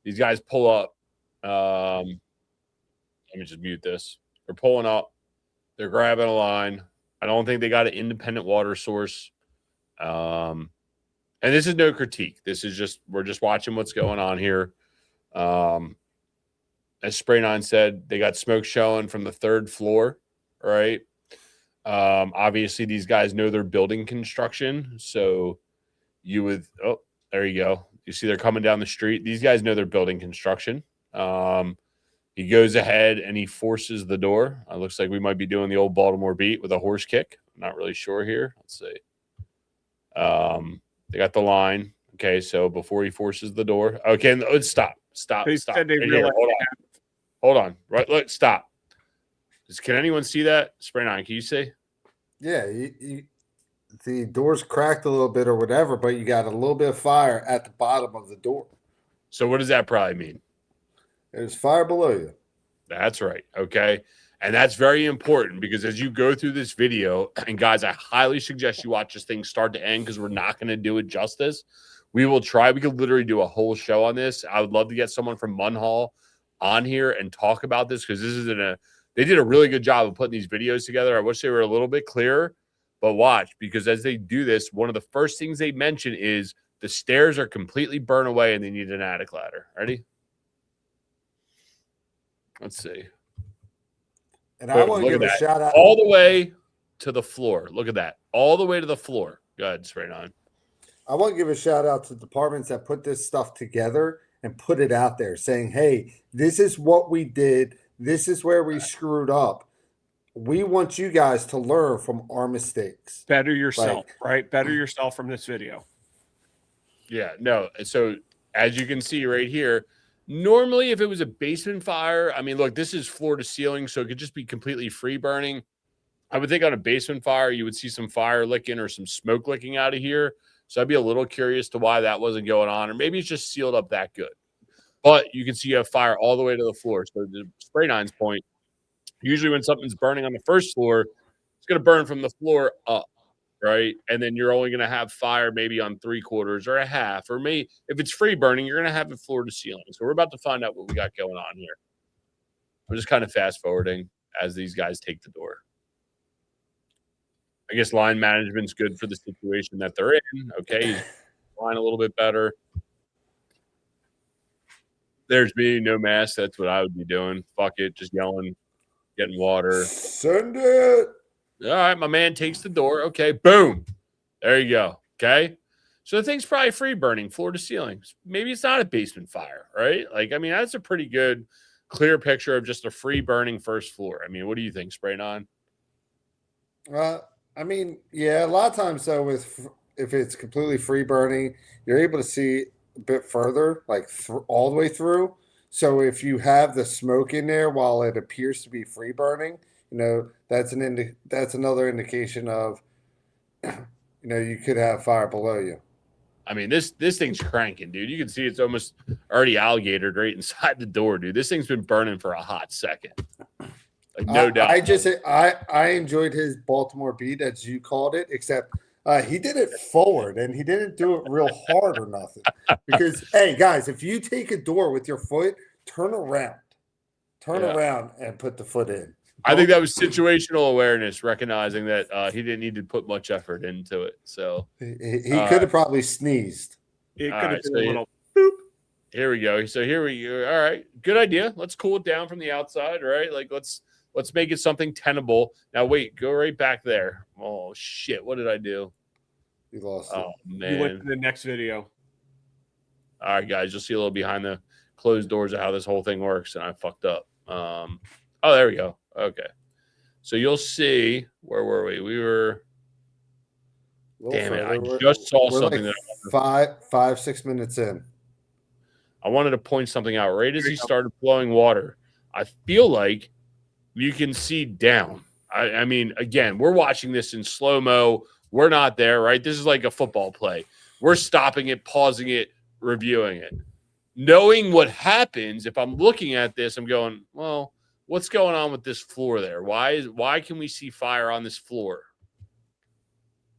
these guys pull up. Let me just mute this. They're pulling up. They're grabbing a line. I don't think they got an independent water source. And this is no critique. This is just, we're just watching what's going on here. As Spray 9 said, they got smoke showing from the 3rd floor, right? Obviously, these guys know their building construction. So you would, oh, there you go. You see they're coming down the street. These guys know their building construction. He goes ahead and he forces the door. It looks like we might be doing the old Baltimore beat with a horse kick. I'm not really sure here. Let's see. They got the line. Okay, so before he forces the door. Okay, stop. They Stop. said they Right realized Hold on. Right, look, stop. Can anyone see that? Spray 9, can you see? Yeah, the door's cracked a little bit or whatever, but you got a little bit of fire at the bottom of the door. So what does that probably mean? There's fire below you. That's right. Okay. And that's very important because as you go through this video, and guys, I highly suggest you watch this thing start to end because we're not going to do it justice. We could literally do a whole show on this. I would love to get someone from Munhall on here and talk about this because they did a really good job of putting these videos together. I wish they were a little bit clearer, but watch, because as they do this, one of the first things they mention is the stairs are completely burned away and they need an attic ladder. Ready? Let's see. And I want to give a shout out all the way to the floor. Look at that. All the way to the floor. Go ahead, straight on. I want to give a shout out to departments that put this stuff together and put it out there saying, hey, this is what we did. This is where we screwed up. We want you guys to learn from our mistakes. Better yourself, right? Better yourself from this video. Yeah, no. So as you can see right here, normally if it was a basement fire, I mean, look, this is floor to ceiling, so it could just be completely free burning. I would think on a basement fire, you would see some fire licking or some smoke licking out of here. So I'd be a little curious to why that wasn't going on, or maybe it's just sealed up that good. But you can see you have fire all the way to the floor. So the spray nine's point, usually when something's burning on the first floor, it's going to burn from the floor up, right? And then you're only going to have fire maybe on 3/4 or a half, or maybe if it's free burning, you're going to have it floor to ceiling. So we're about to find out what we got going on here. I'm just kind of fast forwarding as these guys take the door. I guess line management's good for the situation that they're in. Okay, line a little bit better. There's me, no mask. That's what I would be doing. Fuck it, just yelling, getting water. Send it. All right, my man takes the door. Okay, boom. There you go. Okay. So the thing's probably free burning, floor to ceiling. Maybe it's not a basement fire, right? Like, I mean, that's a pretty good, clear picture of just a free burning first floor. I mean, what do you think, Spraying On? I mean, yeah, a lot of times though, if it's completely free burning, you're able to see a bit further, like all the way through. So if you have the smoke in there while it appears to be free burning, that's another indication of, you could have fire below you. I mean, this thing's cranking, dude. You can see it's almost already alligatored right inside the door, dude. This thing's been burning for a hot second. Like, no doubt. I enjoyed his Baltimore beat, as you called it, except he did it forward and he didn't do it real hard or nothing. Because, hey, guys, if you take a door with your foot, turn around and put the foot in. I think that was situational awareness, recognizing that he didn't need to put much effort into it. So he could have probably sneezed. It could have been so a little boop. Here we go. So here we go. All right, good idea. Let's cool it down from the outside, right? Like let's make it something tenable. Now wait, go right back there. Oh shit, what did I do? You lost it. Oh man. You went to the next video. All right, guys, you'll see a little behind the closed doors of how this whole thing works, and I fucked up. Oh, there we go. Okay. So you'll see, where were we? We were, damn it, I just saw something like that 5-6 minutes in. I wanted to point something out right as he started flowing water. I feel like you can see down. I mean, again, we're watching this in slow-mo. We're not there, right? This is like a football play. We're stopping it, pausing it, reviewing it. Knowing what happens, if I'm looking at this, I'm going, well, what's going on with this floor there? Why can we see fire on this floor?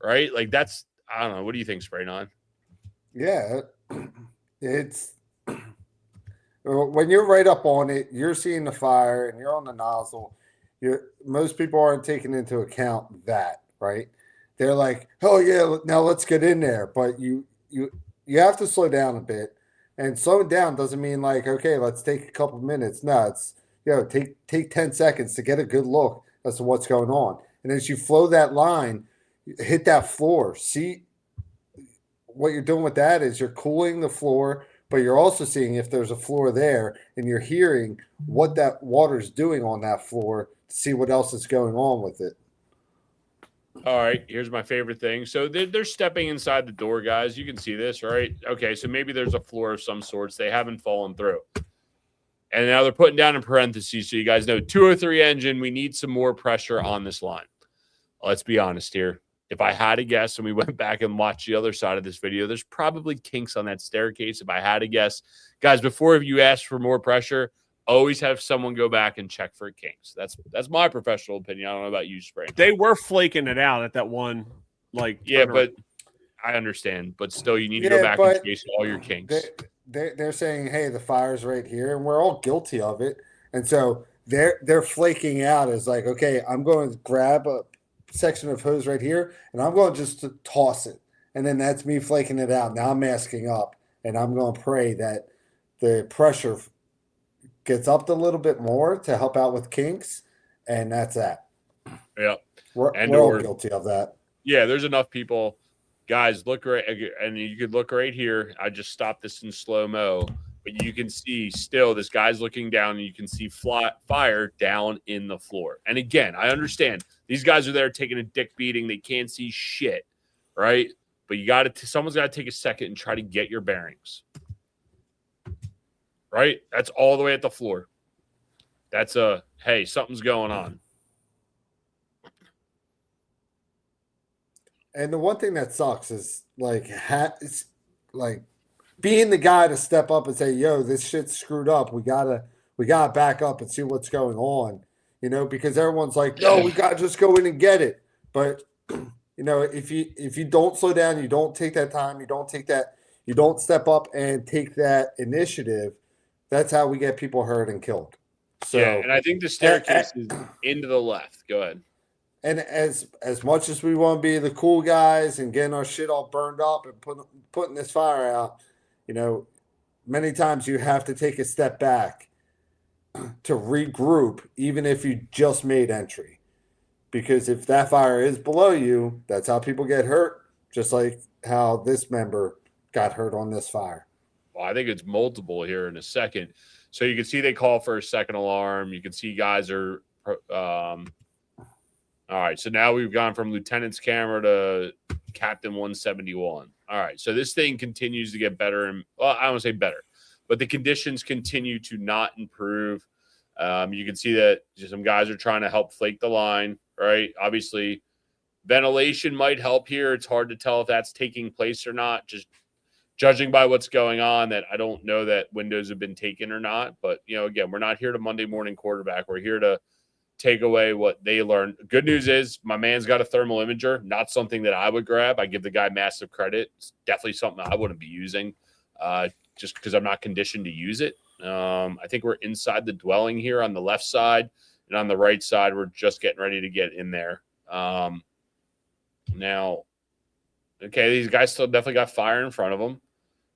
Right? Like that's, I don't know. What do you think, Spraying On? Yeah. It's when you're right up on it, you're seeing the fire and you're on the nozzle. Most people aren't taking into account that, right? They're like, oh yeah, now let's get in there. But you have to slow down a bit. And slowing down doesn't mean like, okay, let's take a couple minutes. No, it's take 10 seconds to get a good look as to what's going on. And as you flow that line, hit that floor. See, what you're doing with that is you're cooling the floor, but you're also seeing if there's a floor there, and you're hearing what that water's doing on that floor to see what else is going on with it. All right, here's my favorite thing. So they're stepping inside the door, guys. You can see this, right? Okay, so maybe there's a floor of some sorts. They haven't fallen through. And now they're putting down in parentheses so you guys know 203 engine, we need some more pressure on this line. Let's be honest here. If I had to guess, and we went back and watched the other side of this video, there's probably kinks on that staircase. If I had to guess, guys, before you ask for more pressure, always have someone go back and check for kinks. That's my professional opinion. I don't know about you, Spray. They were flaking it out at that one, like Yeah, turnaround. but I understand. But still, you need to go back and chase all your kinks. They're saying, hey, the fire's right here, and we're all guilty of it. And so they're flaking out as like, okay, I'm going to grab a section of hose right here, and I'm going just to toss it. And then that's me flaking it out. Now I'm masking up, and I'm going to pray that the pressure gets up a little bit more to help out with kinks, and that's that. Yeah. We're all guilty of that. Yeah, there's enough people. Guys, look right, and you could look right here. I just stopped this in slow-mo, but you can see still this guy's looking down, and you can see fire down in the floor. And again, I understand these guys are there taking a dick beating. They can't see shit, right? But you got to, someone's got to take a second and try to get your bearings, right? That's all the way at the floor. That's hey, something's going on. And the one thing that sucks is like it's like being the guy to step up and say, "Yo, this shit's screwed up. We gotta back up and see what's going on." You know, because everyone's like, "No, we gotta just go in and get it." But you know, if you don't slow down, you don't take that time, you don't step up and take that initiative. That's how we get people hurt and killed. So, yeah, and I think the staircase is into the left. Go ahead. And as much as we want to be the cool guys and getting our shit all burned up and putting this fire out, you know, many times you have to take a step back to regroup, even if you just made entry. Because if that fire is below you, that's how people get hurt, just like how this member got hurt on this fire. Well, I think it's multiple here in a second. So you can see they call for a second alarm. You can see guys are all right, so now we've gone from lieutenant's camera to Captain 171. All right, so this thing continues to get better. And well, I don't want to say better, but the conditions continue to not improve. You can see that some guys are trying to help flake the line, right? Obviously, ventilation might help here. It's hard to tell if that's taking place or not. Just judging by what's going on, that I don't know that windows have been taken or not. But, you know, again, we're not here to Monday morning quarterback. We're here to take away what they learned. Good news is my man's got a thermal imager, not something that I would grab. I give the guy massive credit. It's definitely something I wouldn't be using just because I'm not conditioned to use it. I think we're inside the dwelling here on the left side, and on the right side, we're just getting ready to get in there. Now, okay, these guys still definitely got fire in front of them.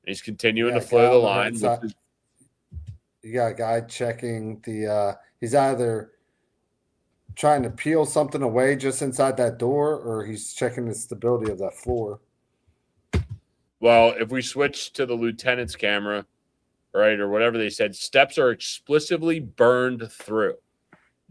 He's continuing to flow the line. You got a guy checking the he's either trying to peel something away just inside that door, or he's checking the stability of that floor. Well, if we switch to the lieutenant's camera, right, or whatever they said, steps are explicitly burned through.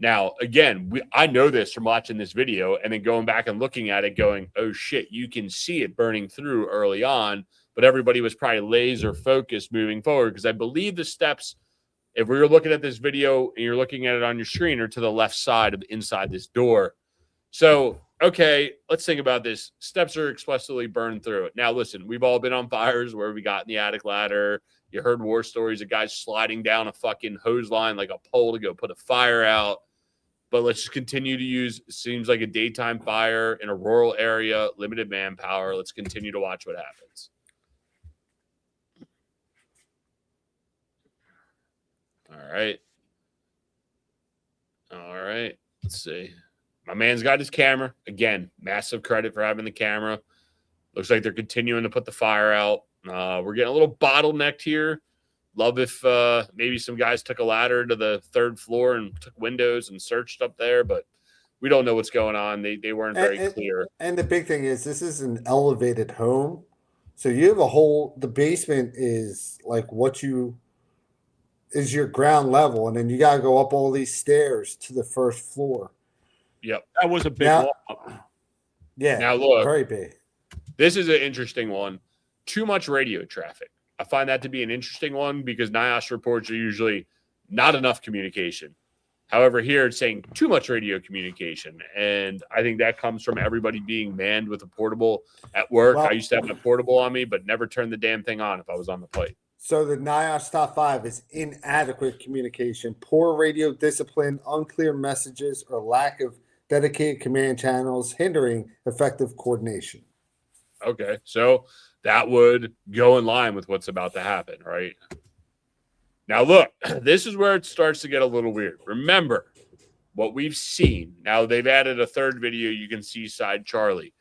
Now, again, I know this from watching this video and then going back and looking at it going, oh, shit, you can see it burning through early on, but everybody was probably laser focused moving forward because I believe the steps, if we were looking at this video and you're looking at it on your screen, or to the left side of inside this door. So, okay, let's think about this. Steps are explicitly burned through it. Now, listen, we've all been on fires where we got in the attic ladder. You heard war stories of guys sliding down a fucking hose line like a pole to go put a fire out. But let's just continue to use, it seems like a daytime fire in a rural area, limited manpower. Let's continue to watch what happens. All right. All right. Let's see. My man's got his camera. Again, massive credit for having the camera. Looks like they're continuing to put the fire out. We're getting a little bottlenecked here. Love if maybe some guys took a ladder to the third floor and took windows and searched up there, but we don't know what's going on. They weren't very clear. And the big thing is this is an elevated home. So you have the basement is like is your ground level, and then you got to go up all these stairs to the first floor. Yep. That was a big walk. Yeah. Now look, very big. This is an interesting one. Too much radio traffic. I find that to be an interesting one because NIOSH reports are usually not enough communication. However, here it's saying too much radio communication. And I think that comes from everybody being manned with a portable at work. Well, I used to have a portable on me, but never turned the damn thing on if I was on the plate. So the NIOSH top 5 is inadequate communication, poor radio discipline, unclear messages, or lack of dedicated command channels, hindering effective coordination. Okay, so that would go in line with what's about to happen, right? Now, look, this is where it starts to get a little weird. Remember what we've seen. Now, they've added a third video. You can see side Charlie.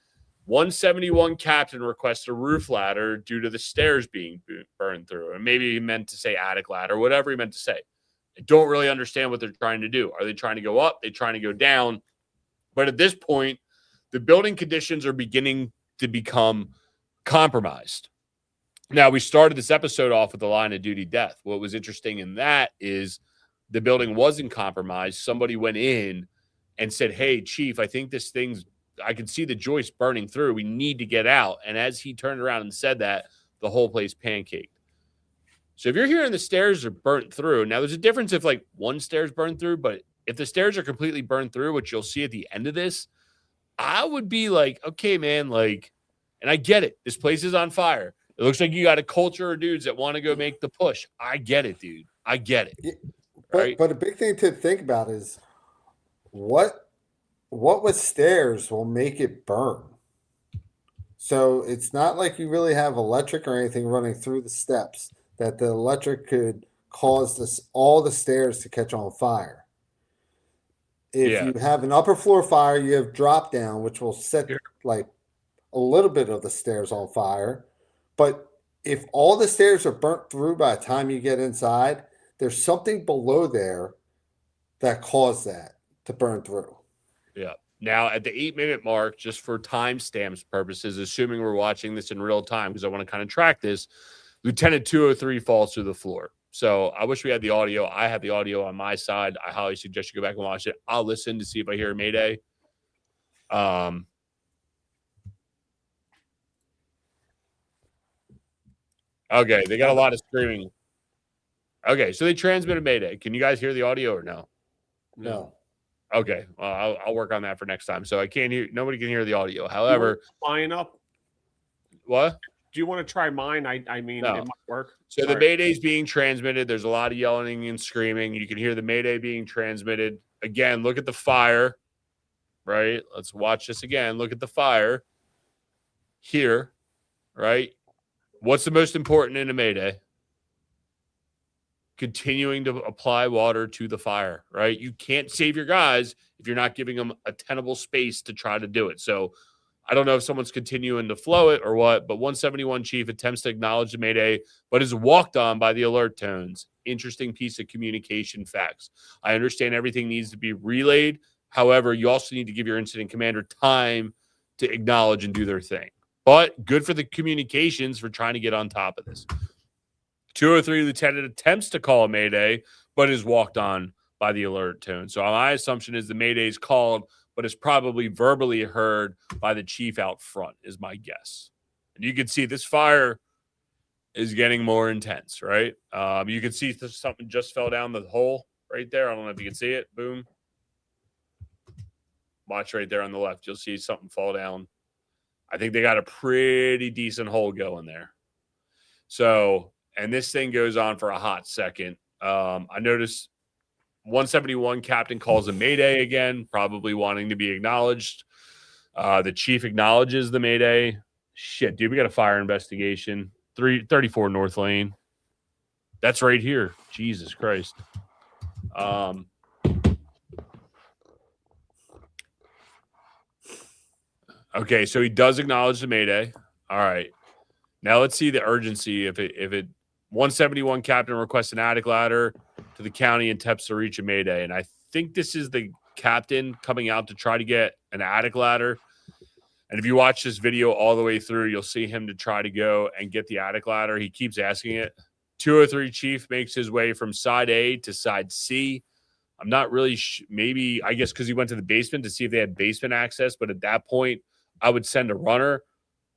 171 captain requests a roof ladder due to the stairs being burned through. And maybe he meant to say attic ladder, whatever he meant to say. I don't really understand what they're trying to do. Are they trying to go up? They're trying to go down. But at this point, the building conditions are beginning to become compromised. Now, we started this episode off with the line of duty death. What was interesting in that is the building wasn't compromised. Somebody went in and said, hey, chief, I think this thing's, I can see the joist burning through. We need to get out. And as he turned around and said that, the whole place pancaked. So if you're hearing the stairs are burnt through, now there's a difference if like one stair's burned through, but if the stairs are completely burned through, which you'll see at the end of this, I would be like, okay, man, like, and I get it. This place is on fire. It looks like you got a culture of dudes that want to go make the push. I get it, dude. I get it. Yeah, right? But a big thing to think about is what with stairs will make it burn. So it's not like you really have electric or anything running through the steps that the electric could cause all the stairs to catch on fire. If you have an upper floor fire, you have drop down, which will set like a little bit of the stairs on fire. But if all the stairs are burnt through by the time you get inside, there's something below there that caused that to burn through. Yeah. Now, at the 8-minute mark, just for timestamps purposes, assuming we're watching this in real time, because I want to kind of track this, Lieutenant 203 falls through the floor. So I wish we had the audio. I have the audio on my side. I highly suggest you go back and watch it. I'll listen to see if I hear a mayday. Okay, they got a lot of screaming. Okay, so they transmitted mayday. Can you guys hear the audio or no? No. Okay, well, I'll work on that for next time. So I can't hear. Nobody can hear the audio. However, mine up. What? Do you want to try mine? I mean, No. it might work. So the mayday is being transmitted. There's a lot of yelling and screaming. You can hear the mayday being transmitted. Again, look at the fire, right? Let's watch this again. Look at the fire here, right? What's the most important in a mayday? Continuing to apply water to the fire, right? You can't save your guys if you're not giving them a tenable space to try to do it. So I don't know if someone's continuing to flow it or what, but 171 chief attempts to acknowledge the mayday, but is walked on by the alert tones. Interesting piece of communication facts. I understand everything needs to be relayed. However, you also need to give your incident commander time to acknowledge and do their thing. But good for the communications for trying to get on top of this. 203 lieutenant attempts to call a mayday, but is walked on by the alert tone. So my assumption is the mayday is called, but is probably verbally heard by the chief out front, is my guess. And you can see this fire is getting more intense, right? You can see something just fell down the hole right there. I don't know if you can see it. Boom. Watch right there on the left. You'll see something fall down. I think they got a pretty decent hole going there. So, and this thing goes on for a hot second. I noticed 171 captain calls a mayday again, probably wanting to be acknowledged. The chief acknowledges the mayday. Shit, dude, we got a fire investigation. 34 North Lane. That's right here. Jesus Christ. Okay, so he does acknowledge the mayday. All right. Now let's see the urgency. If it 171 captain requests an attic ladder to the county and attempts to reach a mayday. And I think this is the captain coming out to try to get an attic ladder. And if you watch this video all the way through, you'll see him to try to go and get the attic ladder. He keeps asking it. 203 chief makes his way from side A to side C. I'm not really maybe, I guess, because he went to the basement to see if they had basement access. But at that point, I would send a runner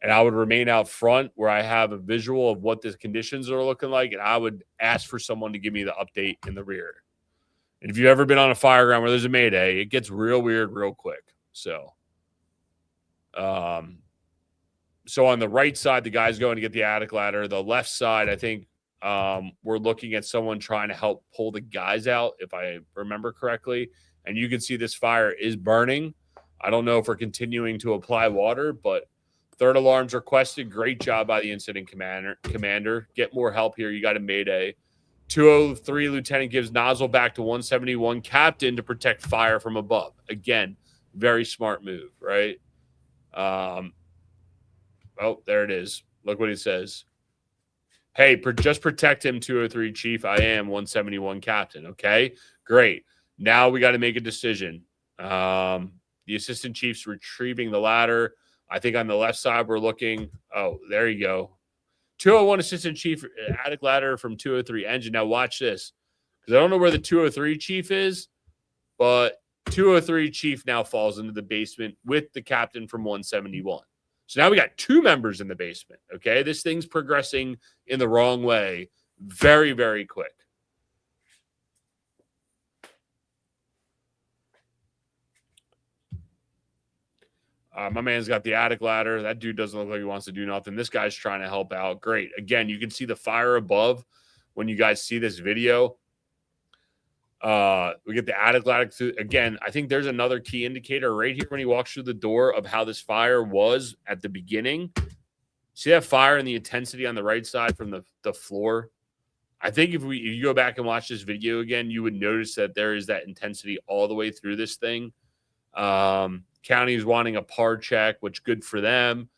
and I would remain out front where I have a visual of what the conditions are looking like. And I would ask for someone to give me the update in the rear. And if you've ever been on a fireground where there's a mayday, it gets real weird real quick. So on the right side, the guy's going to get the attic ladder. The left side, I think we're looking at someone trying to help pull the guys out, if I remember correctly. And you can see this fire is burning. I don't know if we're continuing to apply water, but third alarms requested. Great job by the incident commander. Get more help here. You got a mayday. 203 lieutenant gives nozzle back to 171 captain to protect fire from above. Again, very smart move, right? Oh, there it is. Look what he says. Hey, just protect him, 203 chief. I am 171 captain. Okay, great. Now we got to make a decision. The assistant chief's retrieving the ladder. I think on the left side we're looking. Oh, there you go. 201 assistant chief attic ladder from 203 engine. Now watch this, because I don't know where the 203 chief is, but 203 chief now falls into the basement with the captain from 171. So now we got two members in the basement. Okay, this thing's progressing in the wrong way very, very quick. My man's got the attic ladder. That dude doesn't look like he wants to do nothing. This guy's trying to help out. Great. Again, you can see the fire above when you guys see this video. We get the attic ladder through. Again, I think there's another key indicator right here when he walks through the door of how this fire was at the beginning. See that fire and the intensity on the right side from the floor? I think if you go back and watch this video again, you would notice that there is that intensity all the way through this thing. County is wanting a PAR check, which good for them.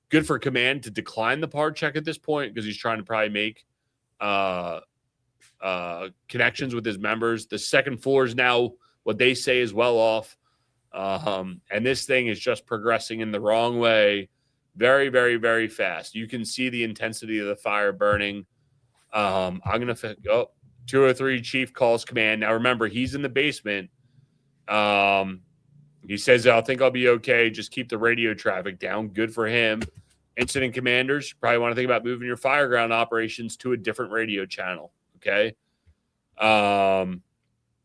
Good for command to decline the PAR check at this point, because he's trying to probably make connections with his members. The second floor is now what they say is well off. And this thing is just progressing in the wrong way very, very, very fast. You can see the intensity of the fire burning. I'm going to go. 203 chief calls command. Now, remember, he's in the basement. He says, I think I'll be okay. Just keep the radio traffic down. Good for him. Incident commanders, probably want to think about moving your fireground operations to a different radio channel. Okay.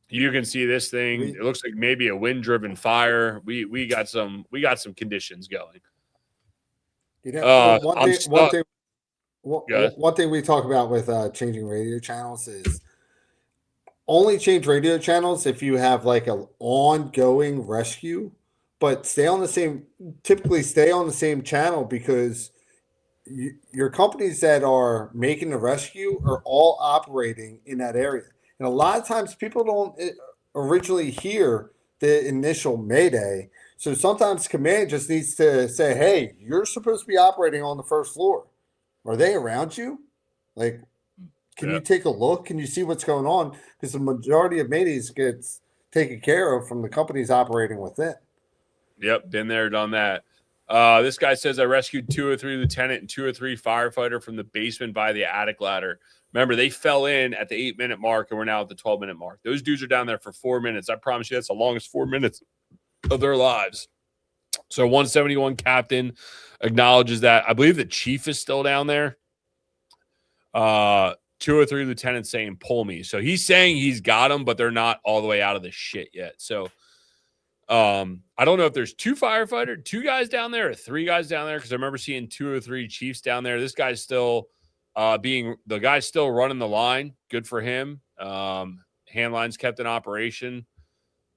You can see this thing. It looks like maybe a wind-driven fire. We got some conditions going. You know, one thing we talk about with changing radio channels is only change radio channels if you have like an ongoing rescue, but typically stay on the same channel, because your companies that are making the rescue are all operating in that area. And a lot of times people don't originally hear the initial mayday. So sometimes command just needs to say, hey, you're supposed to be operating on the first floor. Are they around you? Like, can you take a look? Can you see what's going on? Because the majority of maydays gets taken care of from the companies operating within. Yep, been there, done that. This guy says, I rescued 203 lieutenant and 203 firefighter from the basement by the attic ladder. Remember, they fell in at the 8-minute mark, and we're now at the 12-minute mark. Those dudes are down there for 4 minutes. I promise you that's the longest 4 minutes of their lives. So 171 captain acknowledges that. I believe the chief is still down there. 203 lieutenant saying, pull me. So he's saying he's got him, but they're not all the way out of the shit yet. So I don't know if there's two guys down there or three guys down there, because I remember seeing 203 chiefs down there. This guy's still the guy's still running the line. Good for him. Hand lines kept in operation.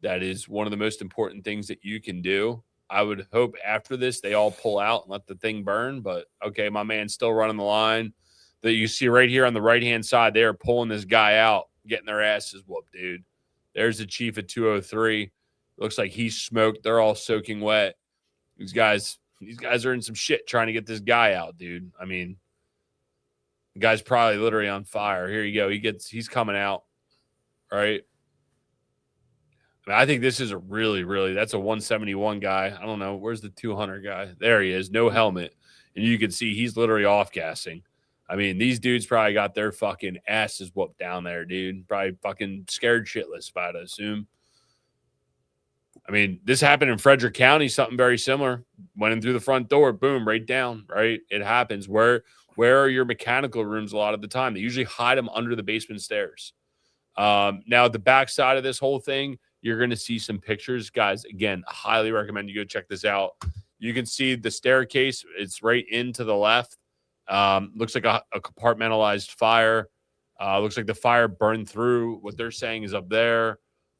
That is one of the most important things that you can do. I would hope after this they all pull out and let the thing burn. But okay, my man's still running the line. That you see right here on the right-hand side, they are pulling this guy out, getting their asses whooped, dude. There's the chief at 203. Looks like he's smoked. They're all soaking wet. These guys are in some shit trying to get this guy out, dude. I mean, the guy's probably literally on fire. Here you go. He's coming out, right? I mean, I think this is a really, that's a 171 guy. I don't know. Where's the 200 guy? There he is. No helmet. And you can see he's literally off-gassing. I mean, these dudes probably got their fucking asses whooped down there, dude. Probably fucking scared shitless, if I'd assume. I mean, this happened in Frederick County, something very similar. Went in through the front door, boom, right down, right? It happens. Where are your mechanical rooms a lot of the time? They usually hide them under the basement stairs. Now, at the back side of this whole thing, you're going to see some pictures. Guys, again, highly recommend you go check this out. You can see the staircase. It's right into the left. Looks like a compartmentalized fire. Looks like the fire burned through. What they're saying is up there.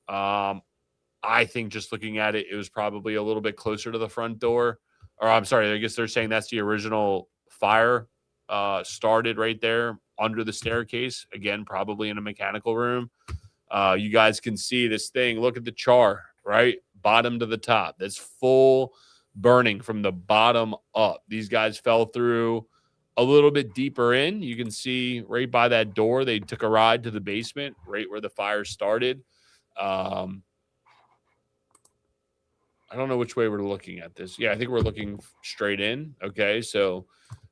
I think just looking at it, it was probably a little bit closer to the front door. Or I'm sorry, I guess they're saying that's the original fire started right there under the staircase. Again, probably in a mechanical room. You guys can see this thing. Look at the char, right? Bottom to the top. That's full burning from the bottom up. These guys fell through a little bit deeper in. You can see right by that door, they took a ride to the basement, right where the fire started. I don't know which way we're looking at this. Yeah, I think we're looking straight in. Okay, so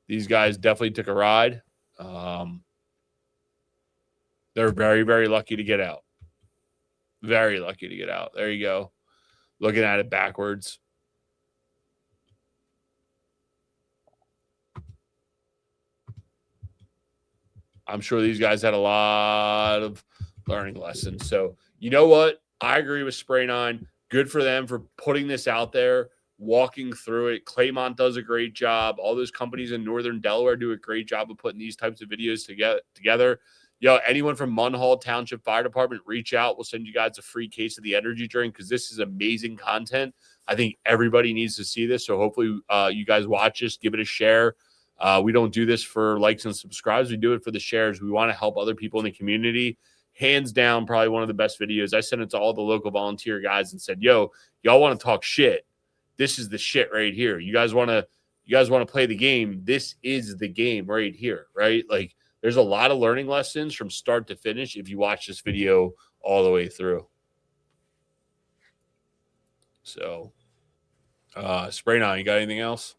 these guys definitely took a ride. They're very, very lucky to get out. Very lucky to get out. There you go. Looking at it backwards. I'm sure these guys had a lot of learning lessons. So, you know what? I agree with Spray 9. Good for them for putting this out there, walking through it. Claymont does a great job. All those companies in Northern Delaware do a great job of putting these types of videos together. Yo, anyone from Munhall Township Fire Department, reach out. We'll send you guys a free case of the energy drink because this is amazing content. I think everybody needs to see this. So hopefully you guys watch this, give it a share. We don't do this for likes and subscribes. We do it for the shares. We want to help other people in the community. Hands down, probably one of the best videos. I sent it to all the local volunteer guys and said, yo, y'all want to talk shit? This is the shit right here. You guys want to play the game? This is the game right here, right? Like, there's a lot of learning lessons from start to finish if you watch this video all the way through. So, Spray 9, you got anything else?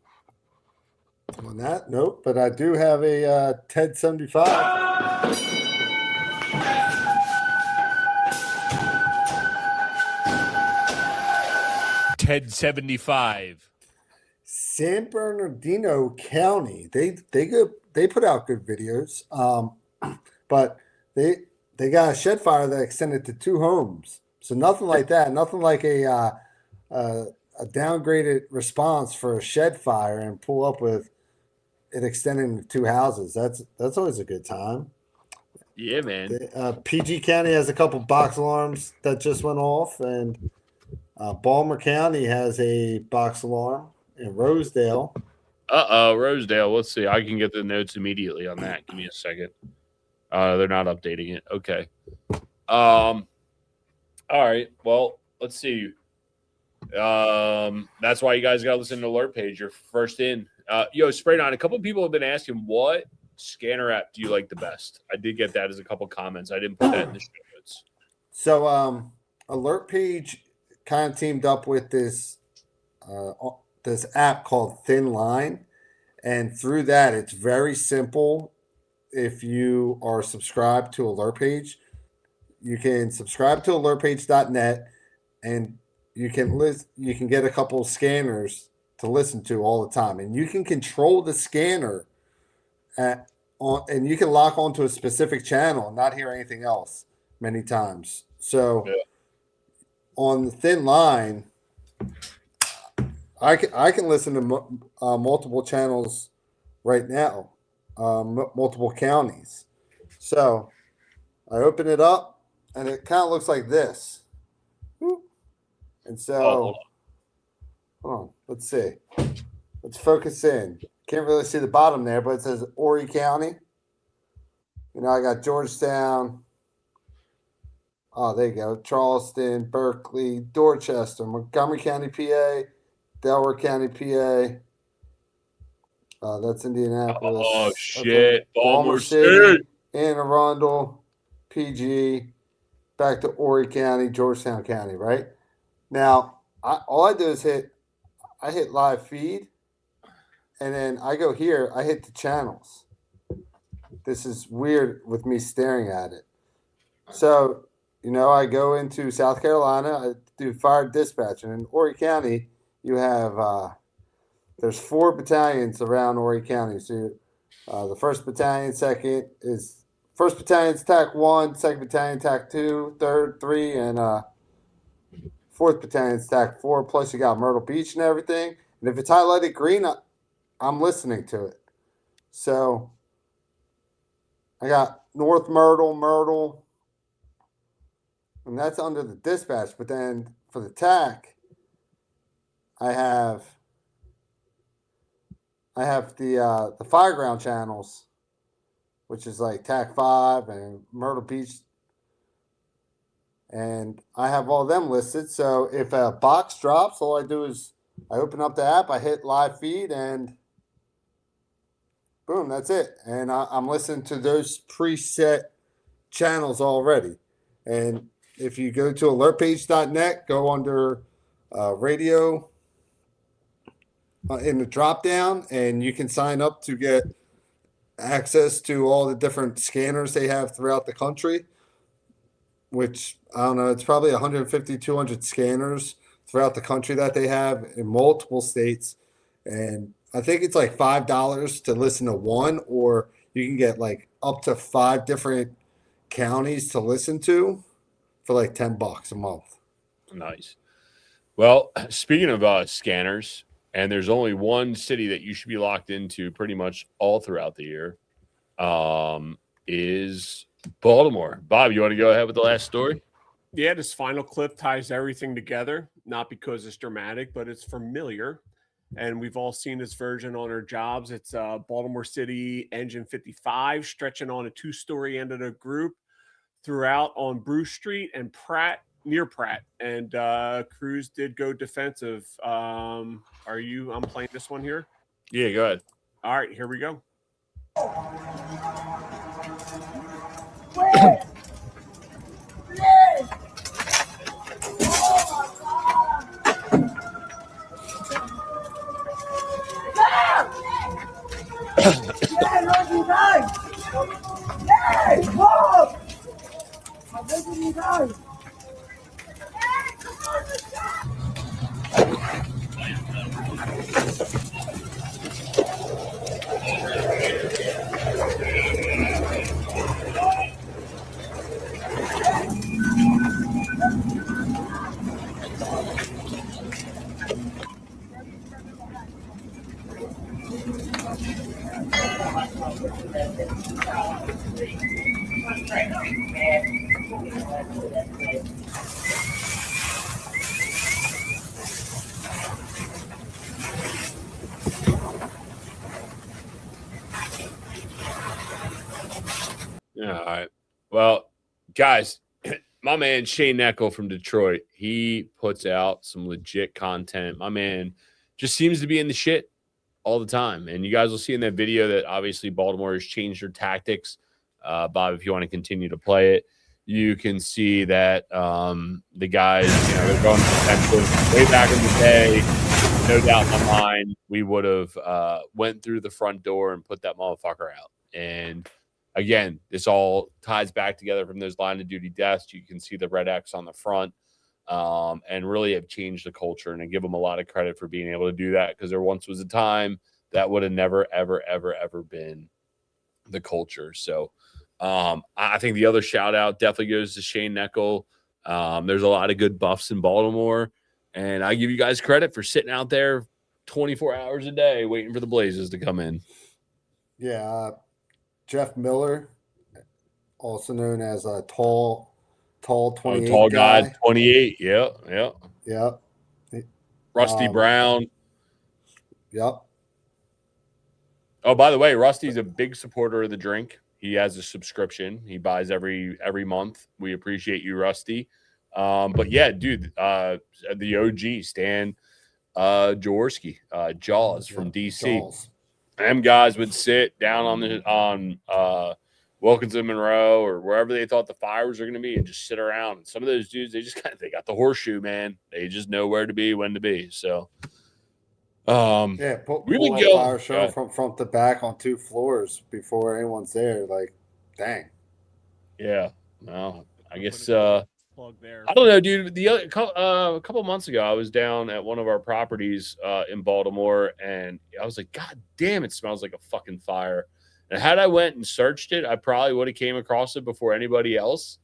On that, nope. But I do have a TED 75. TED 75. San Bernardino County. They put out good videos. But they got a shed fire that extended to 2 homes. So nothing like that. Nothing like a downgraded response for a shed fire and pull up with it extending to 2 houses. That's always a good time. Yeah, man. PG County has a couple box alarms that just went off, and Baltimore County has a box alarm in Rosedale. Rosedale. Let's see. I can get the notes immediately on that. Give me a second. They're not updating it. Okay. All right. Well, let's see. That's why you guys got to listen to the alert page. You're first in. Spray 9. A couple of people have been asking, what scanner app do you like the best? I did get that as a couple comments. I didn't put that in the show notes. So, alert page kind of teamed up with this app called Thin Line, and through that, it's very simple. If you are subscribed to alert page, you can subscribe to alertpage.net, and you can get a couple of scanners to listen to all the time, and you can control the scanner and you can lock onto a specific channel and not hear anything else many times. So on the Thin Line, I can listen to multiple channels right now, multiple counties. So I open it up, and it kind of looks like this. And so, hold on, let's see. Let's focus in. Can't really see the bottom there, but it says Horry County. I got Georgetown. Oh, there you go. Charleston, Berkeley, Dorchester, Montgomery County, PA, Delaware County, PA. That's Indianapolis. Oh, shit. Baltimore City, Anne Arundel, PG, back to Horry County, Georgetown County, right? Now, all I do is hit live feed, and then I go here, I hit the channels. This is weird with me staring at it. So, I go into South Carolina, I do fire dispatch, and in Horry County, you have there's 4 battalions around Horry County. So the 1st battalion, 2nd is 1st Battalion's TAC 1, 2nd Battalion TAC 2, 3rd, 3, and 4th Battalion's TAC 4. Plus, you got Myrtle Beach and everything. And if it's highlighted green, I'm listening to it. So I got North Myrtle, and that's under the dispatch. But then for the TAC, I have the fireground channels, which is like TAC 5 and Myrtle Beach. And I have all of them listed. So if a box drops, all I do is I open up the app, I hit live feed, and boom, that's it. And I'm listening to those preset channels already. And if you go to alertpage.net, go under radio in the drop down, and you can sign up to get access to all the different scanners they have throughout the country, which I don't know, it's probably 150, 200 scanners throughout the country that they have in multiple states. And I think it's like $5 to listen to one, or you can get like up to 5 different counties to listen to for like $10 a month. Nice. Well, speaking of scanners, and there's only one city that you should be locked into pretty much all throughout the year, is Baltimore. Bob, you want to go ahead with the last story? Yeah, this final clip ties everything together, not because it's dramatic, but it's familiar. And we've all seen this version on our jobs. It's Baltimore City Engine 55 stretching on a 2-story end of the group throughout on Bruce Street and near Pratt. And crews did go defensive. I'm playing this one here? Yeah, go ahead. All right, here we go. All right. Well, guys, my man Shane Eckel from Detroit, he puts out some legit content. My man just seems to be in the shit all the time. And you guys will see in that video that obviously Baltimore has changed their tactics. Bob, if you want to continue to play it, you can see that the guys, they're going defensive. Way back in the day, no doubt in my mind, we would have went through the front door and put that motherfucker out. And again, this all ties back together from those line of duty deaths. You can see the red X on the front, and really have changed the culture. And I give them a lot of credit for being able to do that, because there once was a time that would have never, ever, ever, ever been the culture. So I think the other shout out definitely goes to Shane Eckel. There's a lot of good buffs in Baltimore, and I give you guys credit for sitting out there 24 hours a day waiting for the Blazes to come in. Yeah. Jeff Miller, also known as a tall 28 tall guy. 28. Yeah. Yep. Rusty Brown. Yep. Oh, by the way, Rusty's a big supporter of the drink. He has a subscription. He buys every month. We appreciate you, Rusty. But yeah, dude, the OG Stan Jaworski, Jaws from DC. Jaws. Them guys would sit down on Wilkinson Monroe or wherever they thought the fires were going to be and just sit around. And some of those dudes, they got the horseshoe, man. They just know where to be, when to be. So, we would go fire show from front to back on 2 floors before anyone's there. Like, dang. Yeah. Well, I guess plug there. I don't know, dude. A couple of months ago, I was down at one of our properties in Baltimore, and I was like, God damn, it smells like a fucking fire. And had I went and searched it, I probably would have came across it before anybody else.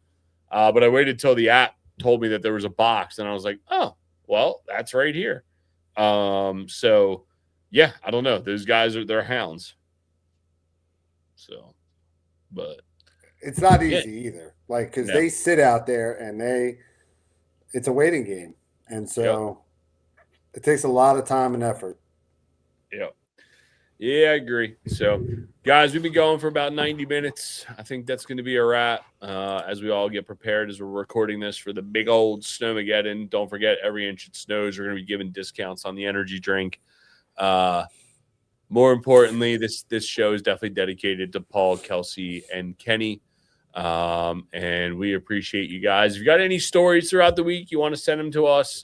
But I waited till the app told me that there was a box, and I was like, oh, well, that's right here. So yeah, I don't know. Those guys they're hounds. So, but it's not yeah. easy either. Like, because No. they sit out there and it's a waiting game. And so it takes a lot of time and effort. Yeah. Yeah, I agree. So, guys, we've been going for about 90 minutes. I think that's going to be a wrap as we all get prepared as we're recording this for the big old Snowmageddon. Don't forget, every inch it snows, we're going to be giving discounts on the energy drink. More importantly, this show is definitely dedicated to Paul, Kelsey, and Kenny. And we appreciate you guys. If you got any stories throughout the week, you want to send them to us,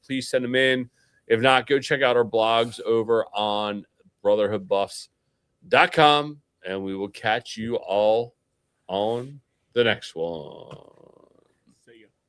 please send them in. If not, go check out our blogs over on brotherhoodbuffs.com, and we will catch you all on the next one.